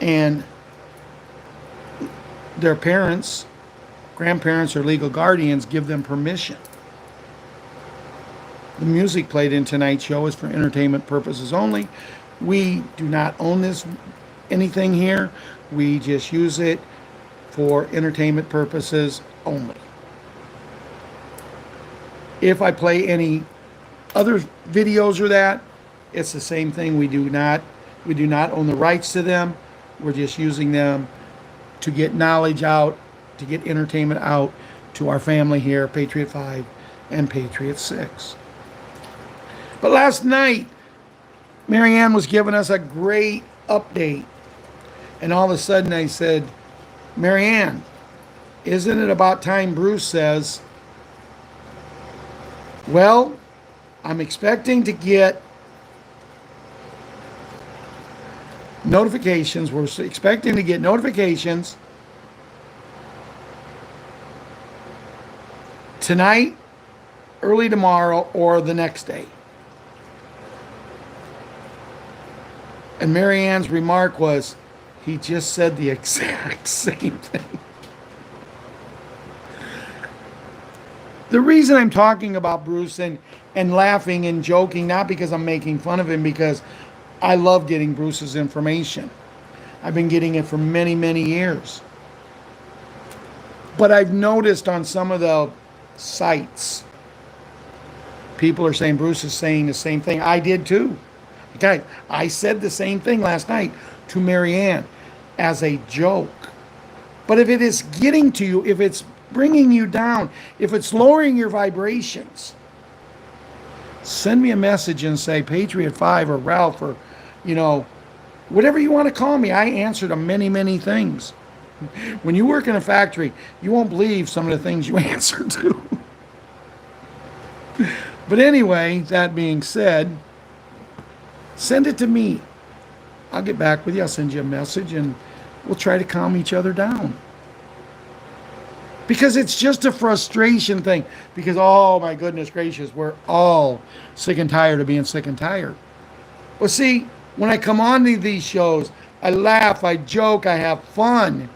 and their parents, grandparents, or legal guardians give them permission. The music played in tonight's show is for entertainment purposes only. We do not own anything here. We just use it for entertainment purposes only. If I play any other videos or that, it's the same thing. We do not own the rights to them. We're just using them to get knowledge out, to get entertainment out to our family here, Patriot 5 and Patriot 6. But last night, Marianne was giving us a great update. And all of a sudden I said, Marianne, isn't it about time Bruce says, well, I'm expecting to get notifications. We're expecting to get notifications tonight, early tomorrow, or the next day. And Marianne's remark was, he just said the exact same thing. The reason I'm talking about Bruce and laughing and joking, not because I'm making fun of him, because I love getting Bruce's information. I've been getting it for many, many years. But I've noticed on some of the sites, people are saying Bruce is saying the same thing. I did too. Okay, I said the same thing last night to Marianne as a joke. But if it is getting to you, if it's bringing you down, if it's lowering your vibrations, send me a message and say Patriot5 or Ralph or, whatever you want to call me. I answer to many, many things. When you work in a factory, you won't believe some of the things you answer to. But anyway, that being said, send it to me. I'll get back with you. I'll send you a message and we'll try to calm each other down. Because it's just a frustration thing. Because, oh my goodness gracious, we're all sick and tired of being sick and tired. Well, see, when I come on to these shows, I laugh, I joke, I have fun.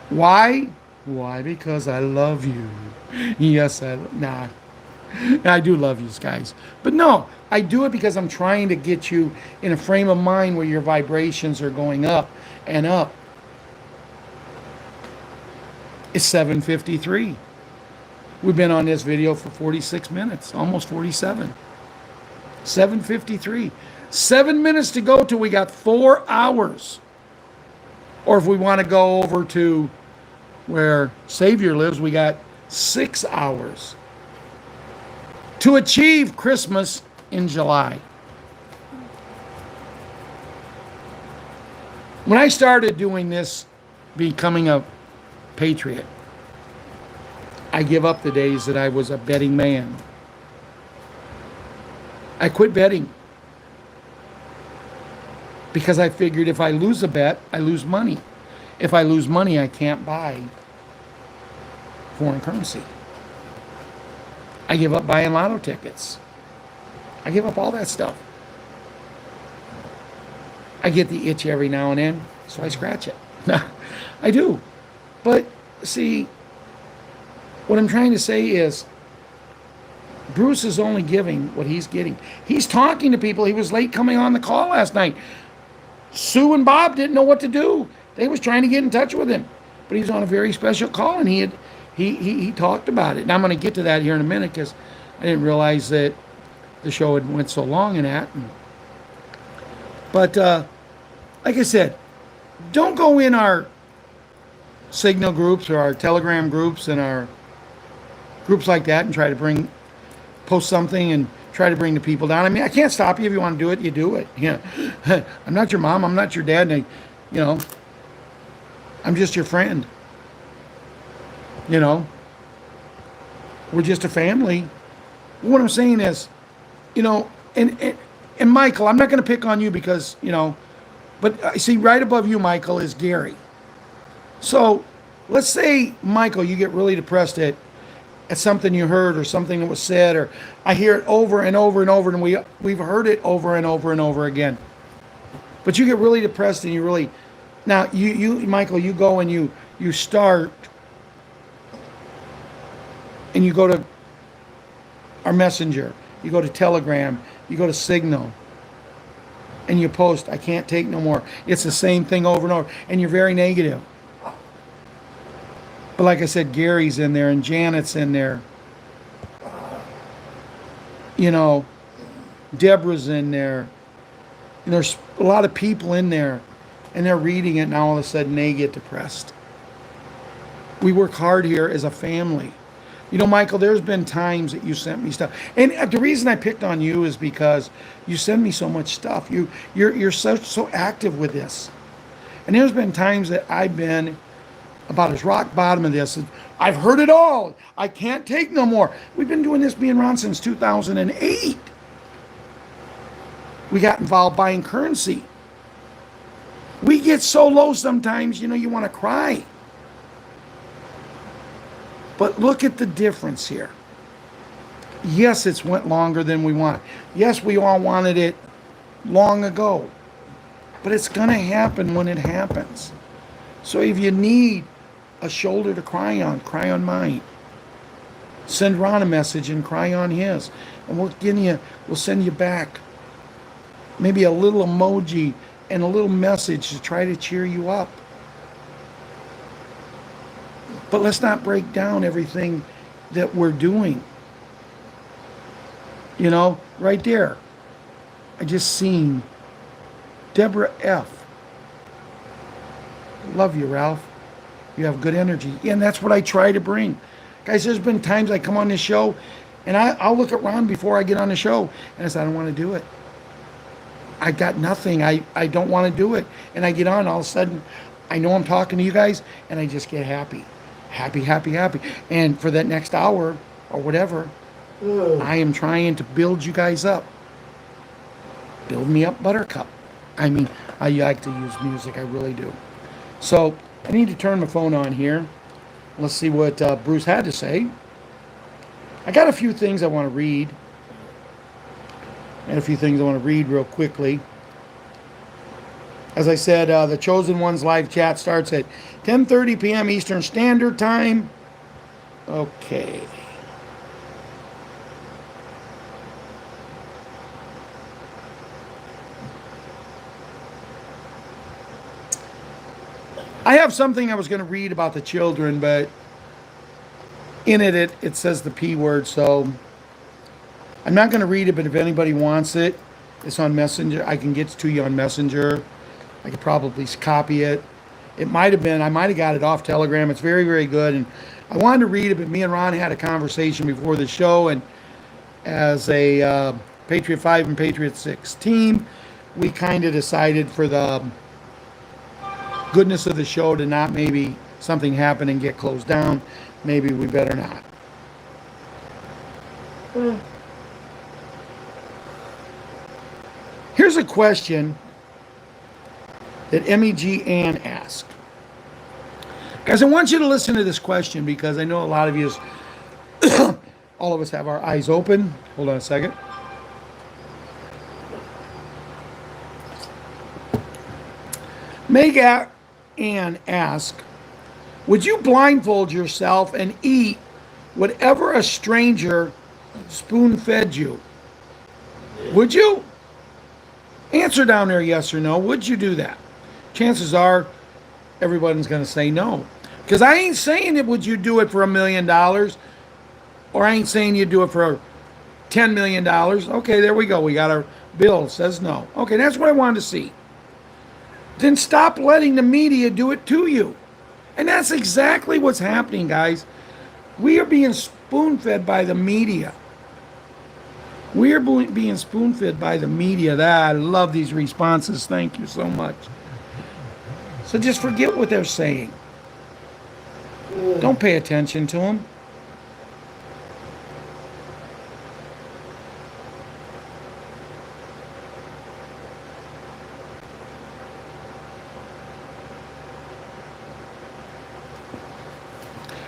Why? Why? Because I love you. Yes, I do love you guys. But no, I do it because I'm trying to get you in a frame of mind where your vibrations are going up and up. It's 7:53. We've been on this video for 46 minutes, almost 47. 7:53. 7 minutes to go till we got 4 hours. Or if we want to go over to where Savior lives, we got 6 hours to achieve Christmas in July. When I started doing this, becoming a patriot, I give up the days that I was a betting man. I quit betting because I figured if I lose a bet, I lose money. If I lose money, I can't buy foreign currency. I give up buying lotto tickets. I give up all that stuff. I get the itch every now and then, so I scratch it. I do. But see, what I'm trying to say is Bruce is only giving what he's getting. He's talking to people. He was late coming on the call last night. Sue and Bob didn't know what to do. They was trying to get in touch with him. But he was on a very special call, and he talked about it. And I'm going to get to that here in a minute because I didn't realize that the show had went so long in that. But like I said, don't go in our Signal groups or our Telegram groups and our groups like that and try to post something and try to bring the people down. I mean, I can't stop you. If you want to do it, you do it. Yeah. I'm not your mom. I'm not your dad. And I'm just your friend. We're just a family. What I'm saying is, and Michael, I'm not going to pick on you because, but I see right above you, Michael, is Gary. So let's say, Michael, you get really depressed at something you heard or something that was said, or I hear it over and over and over, and we've heard it over and over and over again. But you get really depressed and you really, now you Michael, you go and you start and you go to our messenger, you go to Telegram, you go to Signal, and you post, I can't take no more. It's the same thing over and over, and you're very negative. But like I said, Gary's in there and Janet's in there. Deborah's in there. And there's a lot of people in there, and they're reading it, and all of a sudden they get depressed. We work hard here as a family. Michael, there's been times that you sent me stuff. And the reason I picked on you is because you send me so much stuff. You're so active with this. And there's been times that I've been about as rock bottom of this. I've heard it all. I can't take no more. We've been doing this being around since 2008. We got involved buying currency. We get so low sometimes, you want to cry. But look at the difference here. Yes, it's went longer than we want. Yes, we all wanted it long ago. But it's going to happen when it happens. So if you need a shoulder to cry on mine. Send Ron a message and cry on his. And we'll send you back maybe a little emoji and a little message to try to cheer you up. But let's not break down everything that we're doing. You know, right there. I just seen Deborah F. Love you, Ralph. You have good energy. And that's what I try to bring. Guys, there's been times I come on this show and I'll look at Ron before I get on the show and I say, I don't want to do it. I got nothing. I don't want to do it. And I get on, all of a sudden, I know I'm talking to you guys and I just get happy. Happy, happy, happy. And for that next hour or whatever, I am trying to build you guys up. Build me up, Buttercup. I mean, I like to use music. I really do. So I need to turn my phone on here. Let's see what Bruce had to say. I got a few things I want to read. And a few things I want to read real quickly. As I said, the Chosen Ones live chat starts at 10:30 p.m. Eastern Standard Time. Okay. I have something I was going to read about the children, but in it says the P word, so I'm not going to read it, but if anybody wants it, it's on Messenger. I can get it to you on Messenger. I could probably copy it. I might have got it off Telegram. It's very, very good. And I wanted to read it, but me and Ron had a conversation before the show, and as a Patriot 5 and Patriot 6 team, we kind of decided for the goodness of the show to not maybe something happen and get closed down. Maybe we better not. Here's a question that MEG Ann asked. Guys, I want you to listen to this question because I know a lot of you, all of us have our eyes open. Hold on a second. Meg Ann asked, would you blindfold yourself and eat whatever a stranger spoon-fed you? Would you? Answer down there yes or no. Would you do that? Chances are everyone's going to say no. Because I ain't saying it, would you do it for $1 million? Or I ain't saying you'd do it for $10 million. Okay, there we go. We got our bill. Says no. Okay, that's what I wanted to see. Then stop letting the media do it to you. And that's exactly what's happening, guys. We are being spoon-fed by the media. We are being spoon-fed by the media. I love these responses. Thank you so much. So just forget what they're saying. Don't pay attention to them.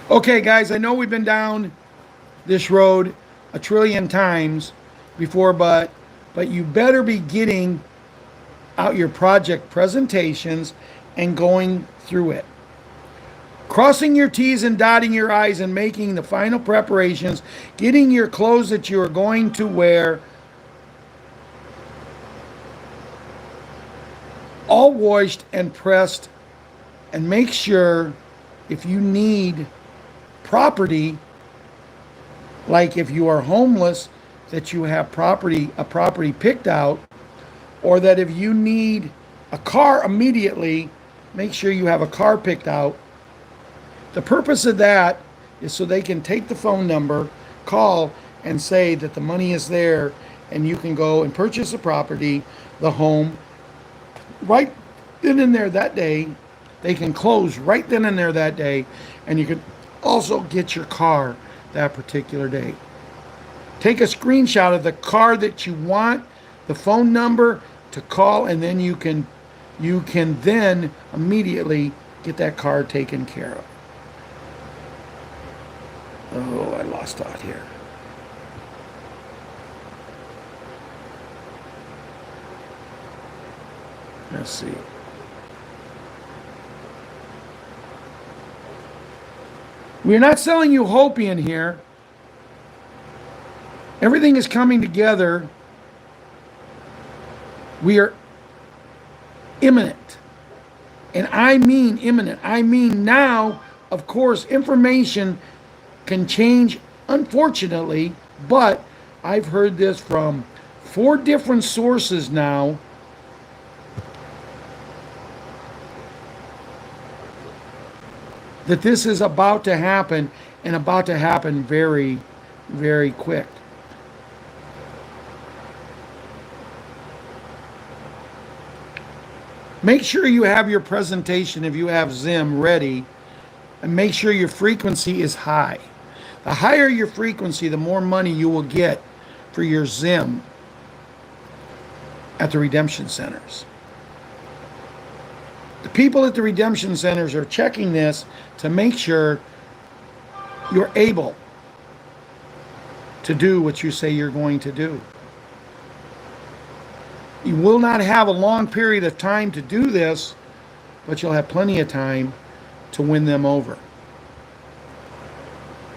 Okay, guys, I know we've been down this road a trillion times before, but you better be getting out your project presentations and going through it. Crossing your T's and dotting your I's and making the final preparations, getting your clothes that you are going to wear all washed and pressed, and make sure if you need property, like if you are homeless, that you have a property picked out, or that if you need a car immediately, make sure you have a car picked out. The purpose of that is so they can take the phone number, call, and say that the money is there, and you can go and purchase the property, the home, right then and there that day. They can close right then and there that day, and you can also get your car that particular day. Take a screenshot of the car that you want, the phone number to call, and then you can then immediately get that car taken care of. Oh, I lost thought here. Let's see. We're not selling you Hopian here. Everything is coming together. We are imminent. And I mean imminent. I mean now, of course, information can change, unfortunately, but I've heard this from 4 different sources now. That this is about to happen, and about to happen very, very quick. Make sure you have your presentation, if you have Zim, ready, and make sure your frequency is high. The higher your frequency, the more money you will get for your Zim at the redemption centers. The people at the redemption centers are checking this to make sure you're able to do what you say you're going to do. You will not have a long period of time to do this, but you'll have plenty of time to win them over.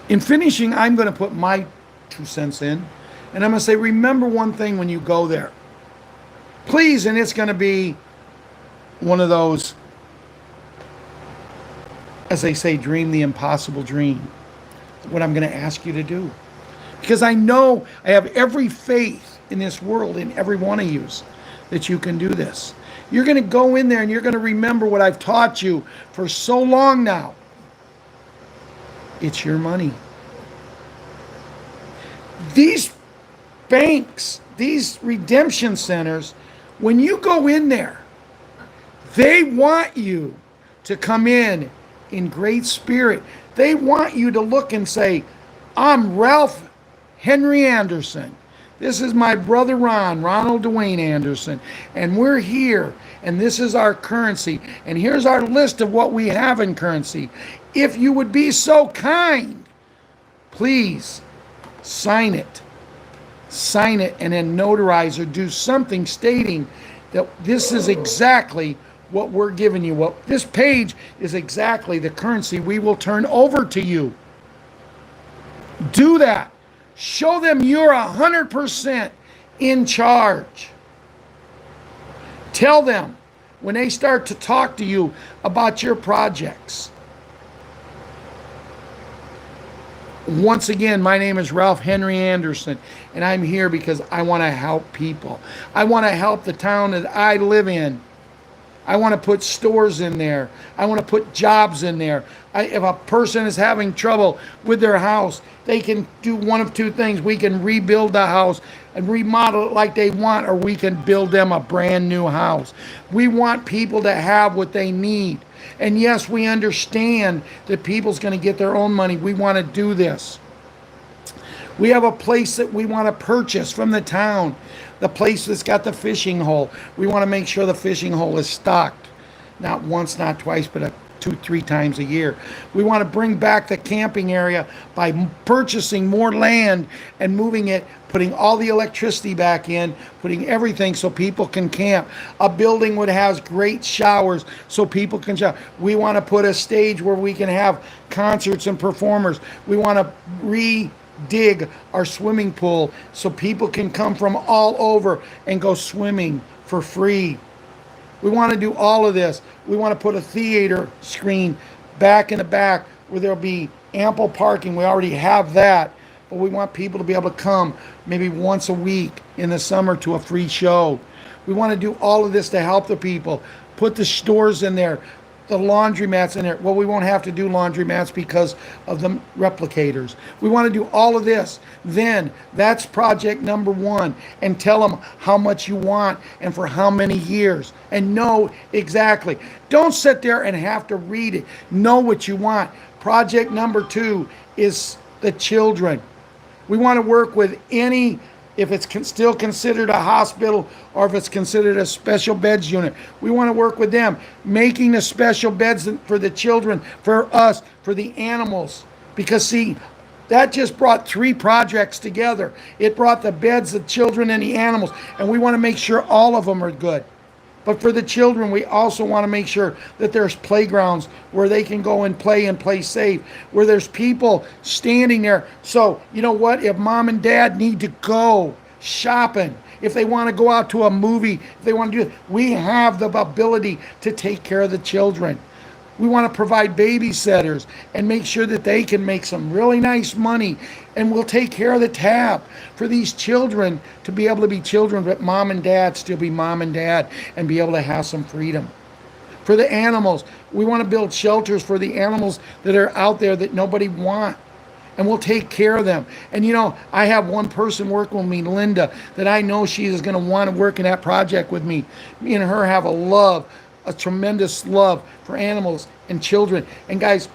In finishing, I'm going to put my 2 cents in, and I'm going to say, remember one thing when you go there. Please, and it's going to be one of those, as they say, dream the impossible dream. What I'm going to ask you to do. Because I know I have every faith in this world, in every one of you, that you can do this. You're going to go in there and you're going to remember what I've taught you for so long now. It's your money. These banks, these redemption centers, when you go in there, they want you to come in great spirit. They want you to look and say, I'm Ralph Henry Anderson. This is my brother Ronald Dwayne Anderson, and we're here, and this is our currency, and here's our list of what we have in currency. If you would be so kind, please sign it. Sign it and then notarize or do something stating that this is exactly what we're giving you. Well, this page is exactly the currency we will turn over to you. Do that. Show them you're 100% in charge. Tell them when they start to talk to you about your projects. Once again, my name is Ralph Henry Anderson, and I'm here because I want to help people. I want to help the town that I live in. I want to put stores in there. I want to put jobs in there. If a person is having trouble with their house, they can do one of 2 things. We can rebuild the house and remodel it like they want, or we can build them a brand new house. We want people to have what they need. And yes, we understand that people's going to get their own money. We want to do this. We have a place that we want to purchase from the town. The place that's got the fishing hole. We want to make sure the fishing hole is stocked. Not once, not twice, but 2-3 times a year. We want to bring back the camping area by purchasing more land and moving it, putting all the electricity back in, putting everything so people can camp. A building would have great showers so people can shower. We want to put a stage where we can have concerts and performers. We want to dig our swimming pool so people can come from all over and go swimming for free. We want to do all of this. We want to put a theater screen back in the back where there'll be ample parking. We already have that, but we want people to be able to come maybe once a week in the summer to a free show. We want to do all of this to help the people. Put the stores in there, the laundromats in there. Well, we won't have to do laundromats because of the replicators. We want to do all of this. Then that's project number 1. And tell them how much you want and for how many years. And know exactly. Don't sit there and have to read it. Know what you want. Project number 2 is the children. We want to work with any, if it's still considered a hospital or if it's considered a special beds unit. We want to work with them, making the special beds for the children, for us, for the animals. Because see, That just brought 3 projects together. It brought the beds, the children, and the animals. And we want to make sure all of them are good. But for the children, we also want to make sure that there's playgrounds where they can go and play safe, where there's people standing there. So, you know what? If mom and dad need to go shopping, if they want to go out to a movie, if they want to do it, we have the ability to take care of the children. We want to provide babysitters and make sure that they can make some really nice money, and we'll take care of the tab for these children to be able to be children, but mom and dad still be mom and dad and be able to have some freedom. For the animals, we want to build shelters for the animals that are out there that nobody wants. And we'll take care of them. And you know, I have one person working with me, Linda, that I know she is going to want to work in that project with me. Me and her have a tremendous love for animals and children. And guys,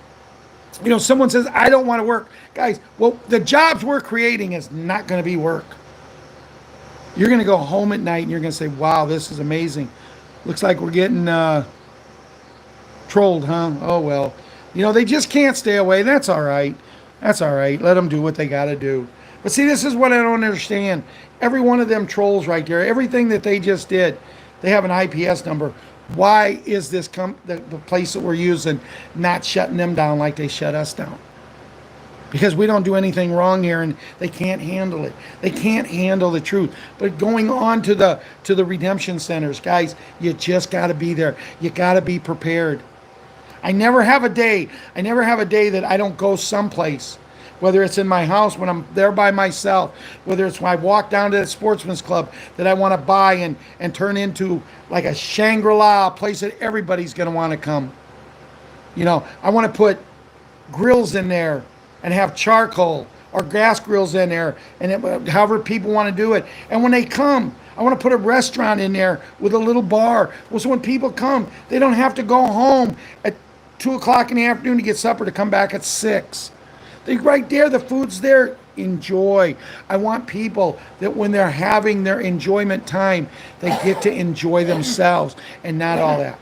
you know, someone says, I don't want to work. Guys, well, the jobs we're creating is not going to be work. You're going to go home at night and you're going to say, wow, this is amazing. Looks like we're getting trolled, huh? Oh, well. You know, they just can't stay away. That's all right. That's all right. Let them do what they got to do. But see, this is what I don't understand. Every one of them trolls right there, everything that they just did, they have an IPS number. Why is this the place that we're using not shutting them down like they shut us down? Because we don't do anything wrong here and they can't handle it. They can't handle the truth. But going on to the redemption centers, guys, you just got to be there. You got to be prepared. I never have a day that I don't go someplace. Whether it's in my house when I'm there by myself, whether it's when I walk down to the sportsman's club that I want to buy and turn into like a Shangri-La, a place that everybody's going to want to come. You know, I want to put grills in there and have charcoal or gas grills in there, and however people want to do it. And when they come, I want to put a restaurant in there with a little bar. Well, so when people come, they don't have to go home at 2 o'clock in the afternoon to get supper to come back at 6. They right there, the food's there. Enjoy. I want people that when they're having their enjoyment time, they get to enjoy themselves and not all that.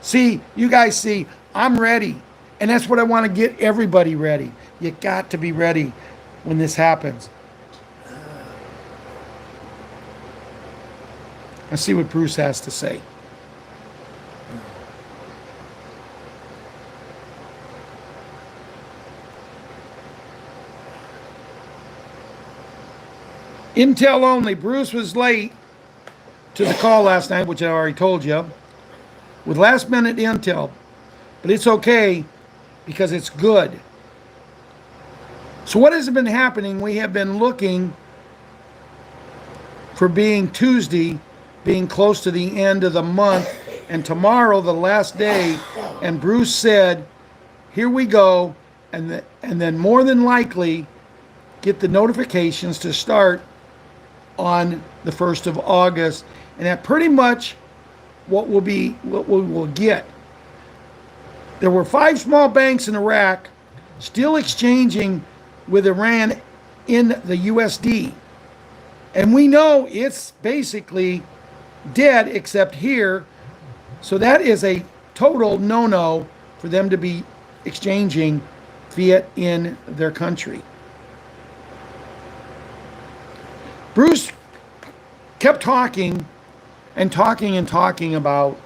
See, you guys see, I'm ready. And that's what I want to get everybody ready. You got to be ready when this happens. Let's see what Bruce has to say. Intel only. Bruce was late to the call last night, which I already told you, with last minute intel. But it's okay because it's good. So what has been happening? We have been looking for being Tuesday, being close to the end of the month, and tomorrow, the last day. And Bruce said, here we go. And then more than likely get the notifications to start on the 1st of August. And that pretty much what we will get. There were 5 small banks in Iraq still exchanging with Iran in the USD. And we know it's basically dead except here. So that is a total no-no for them to be exchanging fiat in their country. Bruce kept talking about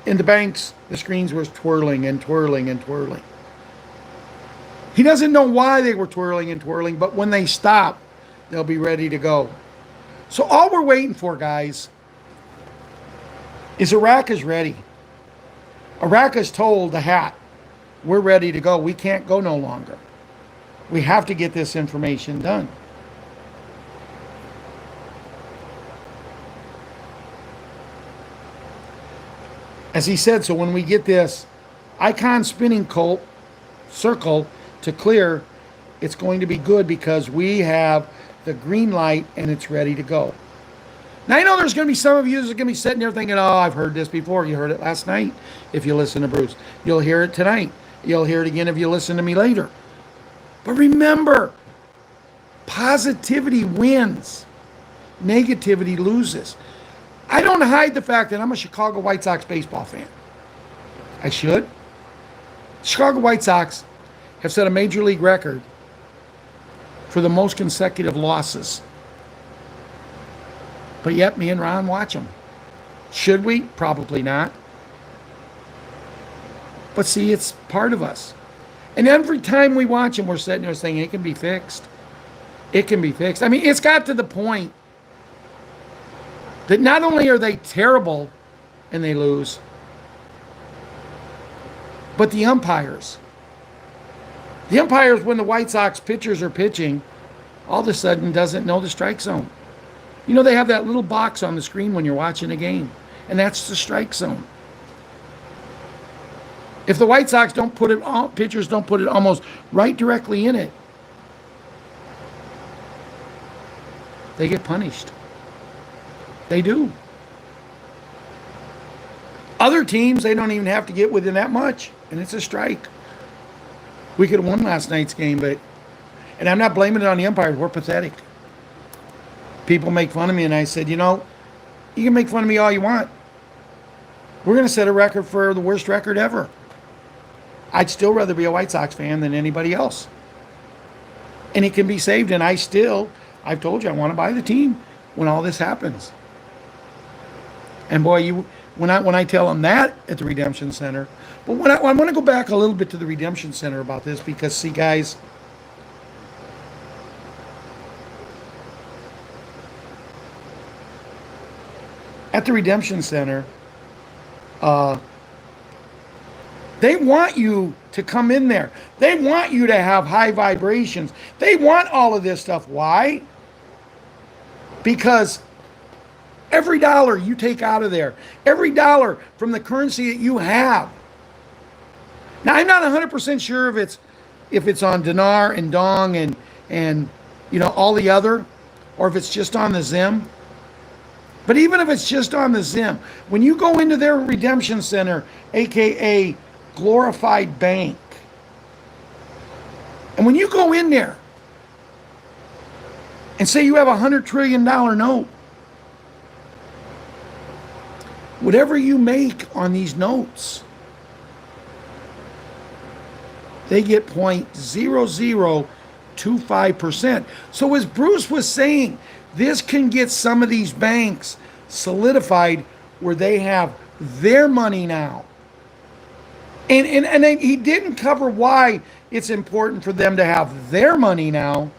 in the banks, the screens were twirling and twirling and twirling. He doesn't know why they were twirling and twirling, but when they stop, they'll be ready to go. So all we're waiting for, guys, is Iraq is ready. Iraq has told the hat, we're ready to go. We can't go no longer. We have to get this information done. As he said, so when we get this icon spinning circle to clear, it's going to be good because we have the green light and it's ready to go. Now, I know there's going to be some of you that are going to be sitting there thinking, oh, I've heard this before. You heard it last night if you listen to Bruce. You'll hear it tonight. You'll hear it again if you listen to me later. But remember, positivity wins. Negativity loses. I don't hide the fact that I'm a Chicago White Sox baseball fan. I should. Chicago White Sox have set a major league record for the most consecutive losses. But yet, me and Ron watch them. Should we? Probably not. But see, it's part of us. And every time we watch them, we're sitting there saying, it can be fixed. It can be fixed. I mean, it's got to the point that not only are they terrible and they lose, but the umpires. The umpires, when the White Sox pitchers are pitching, all of a sudden doesn't know the strike zone. You know, they have that little box on the screen when you're watching a game, and that's the strike zone. If the White Sox don't put it on, pitchers don't put it almost right directly in it, they get punished. They do. Other teams, they don't even have to get within that much, and it's a strike. We could have won last night's game, and I'm not blaming it on the umpires. We're pathetic. People make fun of me, and I said, you know, you can make fun of me all you want. We're going to set a record for the worst record ever. I'd still rather be a White Sox fan than anybody else. And it can be saved, and I've told you, I want to buy the team when all this happens. And boy, when I tell them that at the Redemption Center, but I want to go back a little bit to the Redemption Center about this, because see, guys, at the Redemption Center, they want you to come in there. They want you to have high vibrations. They want all of this stuff. Why? Because every dollar you take out of there, every dollar from the currency that you have. Now, I'm not 100% sure if it's on dinar and dong and you know, all the other, or if it's just on the Zim. But even if it's just on the Zim, when you go into their Redemption Center, aka glorified bank, and when you go in there and say you have $100 trillion note, whatever you make on these notes, they get 0.0025%. So as Bruce was saying, this can get some of these banks solidified where they have their money now. And he didn't cover why it's important for them to have their money now.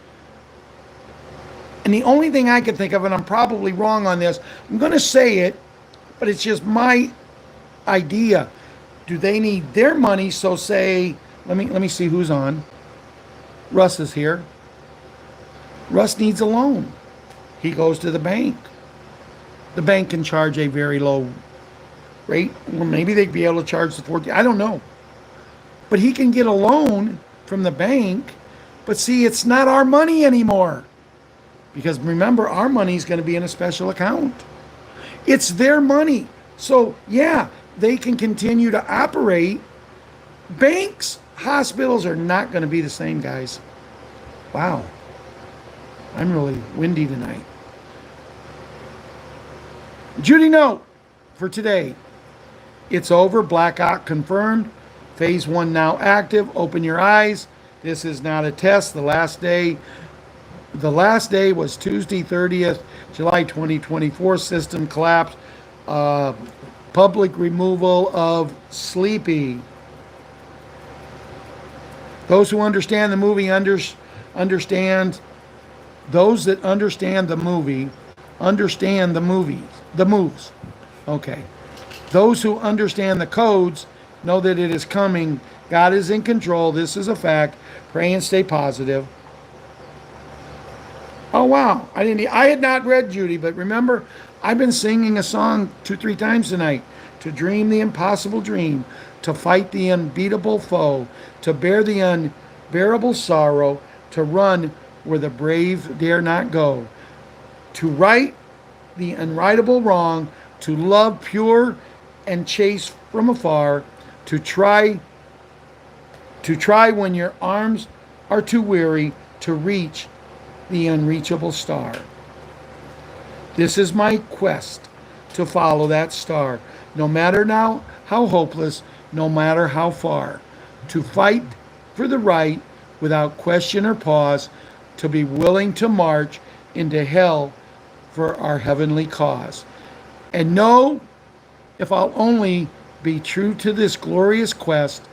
And the only thing I can think of, and I'm probably wrong on this, I'm going to say it, but it's just my idea. Do they need their money? So say, let me see who's on. Russ is here. Russ needs a loan. He goes to the bank. The bank can charge a very low rate, or maybe they'd be able to charge the 14. I don't know. But he can get a loan from the bank. But see, it's not our money anymore. Because remember, our money is going to be in a special account. It's their money. So, yeah, they can continue to operate. Banks, hospitals are not going to be the same, guys. Wow. I'm really windy tonight. Judy note for today. It's over. Blackout confirmed. Phase 1 now active. Open your eyes. This is not a test. The last day was Tuesday, 30th, July 2024. System collapse. Public removal of Sleepy. Those who understand the movie understand. Those that understand the movie understand the moves. Okay. Those who understand the codes know that it is coming. God is in control. This is a fact. Pray and stay positive. Oh wow. I had not read Judy, but remember, I've been singing a song 2-3 times tonight. To dream the impossible dream, to fight the unbeatable foe, to bear the unbearable sorrow, to run where the brave dare not go, to right the unrightable wrong, to love pure and chase from afar, to try when your arms are too weary, to reach the unreachable star. This is my quest, to follow that star, no matter now how hopeless, no matter how far, to fight for the right without question or pause, to be willing to march into hell for our heavenly cause. And know, if I'll only be true to this glorious quest,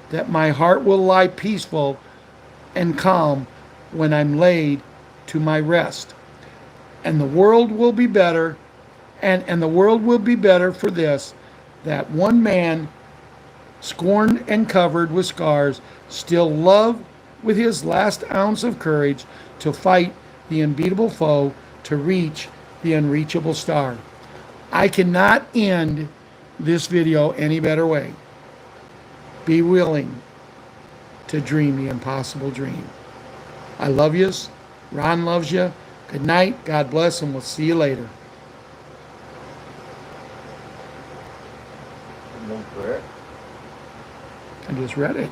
that my heart will lie peaceful and calm when I'm laid to my rest. And the world will be better, and the world will be better for this, that one man, scorned and covered with scars, still loved with his last ounce of courage to fight the unbeatable foe, to reach the unreachable star. I cannot end this video any better way. Be willing to dream the impossible dream. I love yous. Ron loves you. Good night. God bless, and we'll see you later. No prayer. I just read it.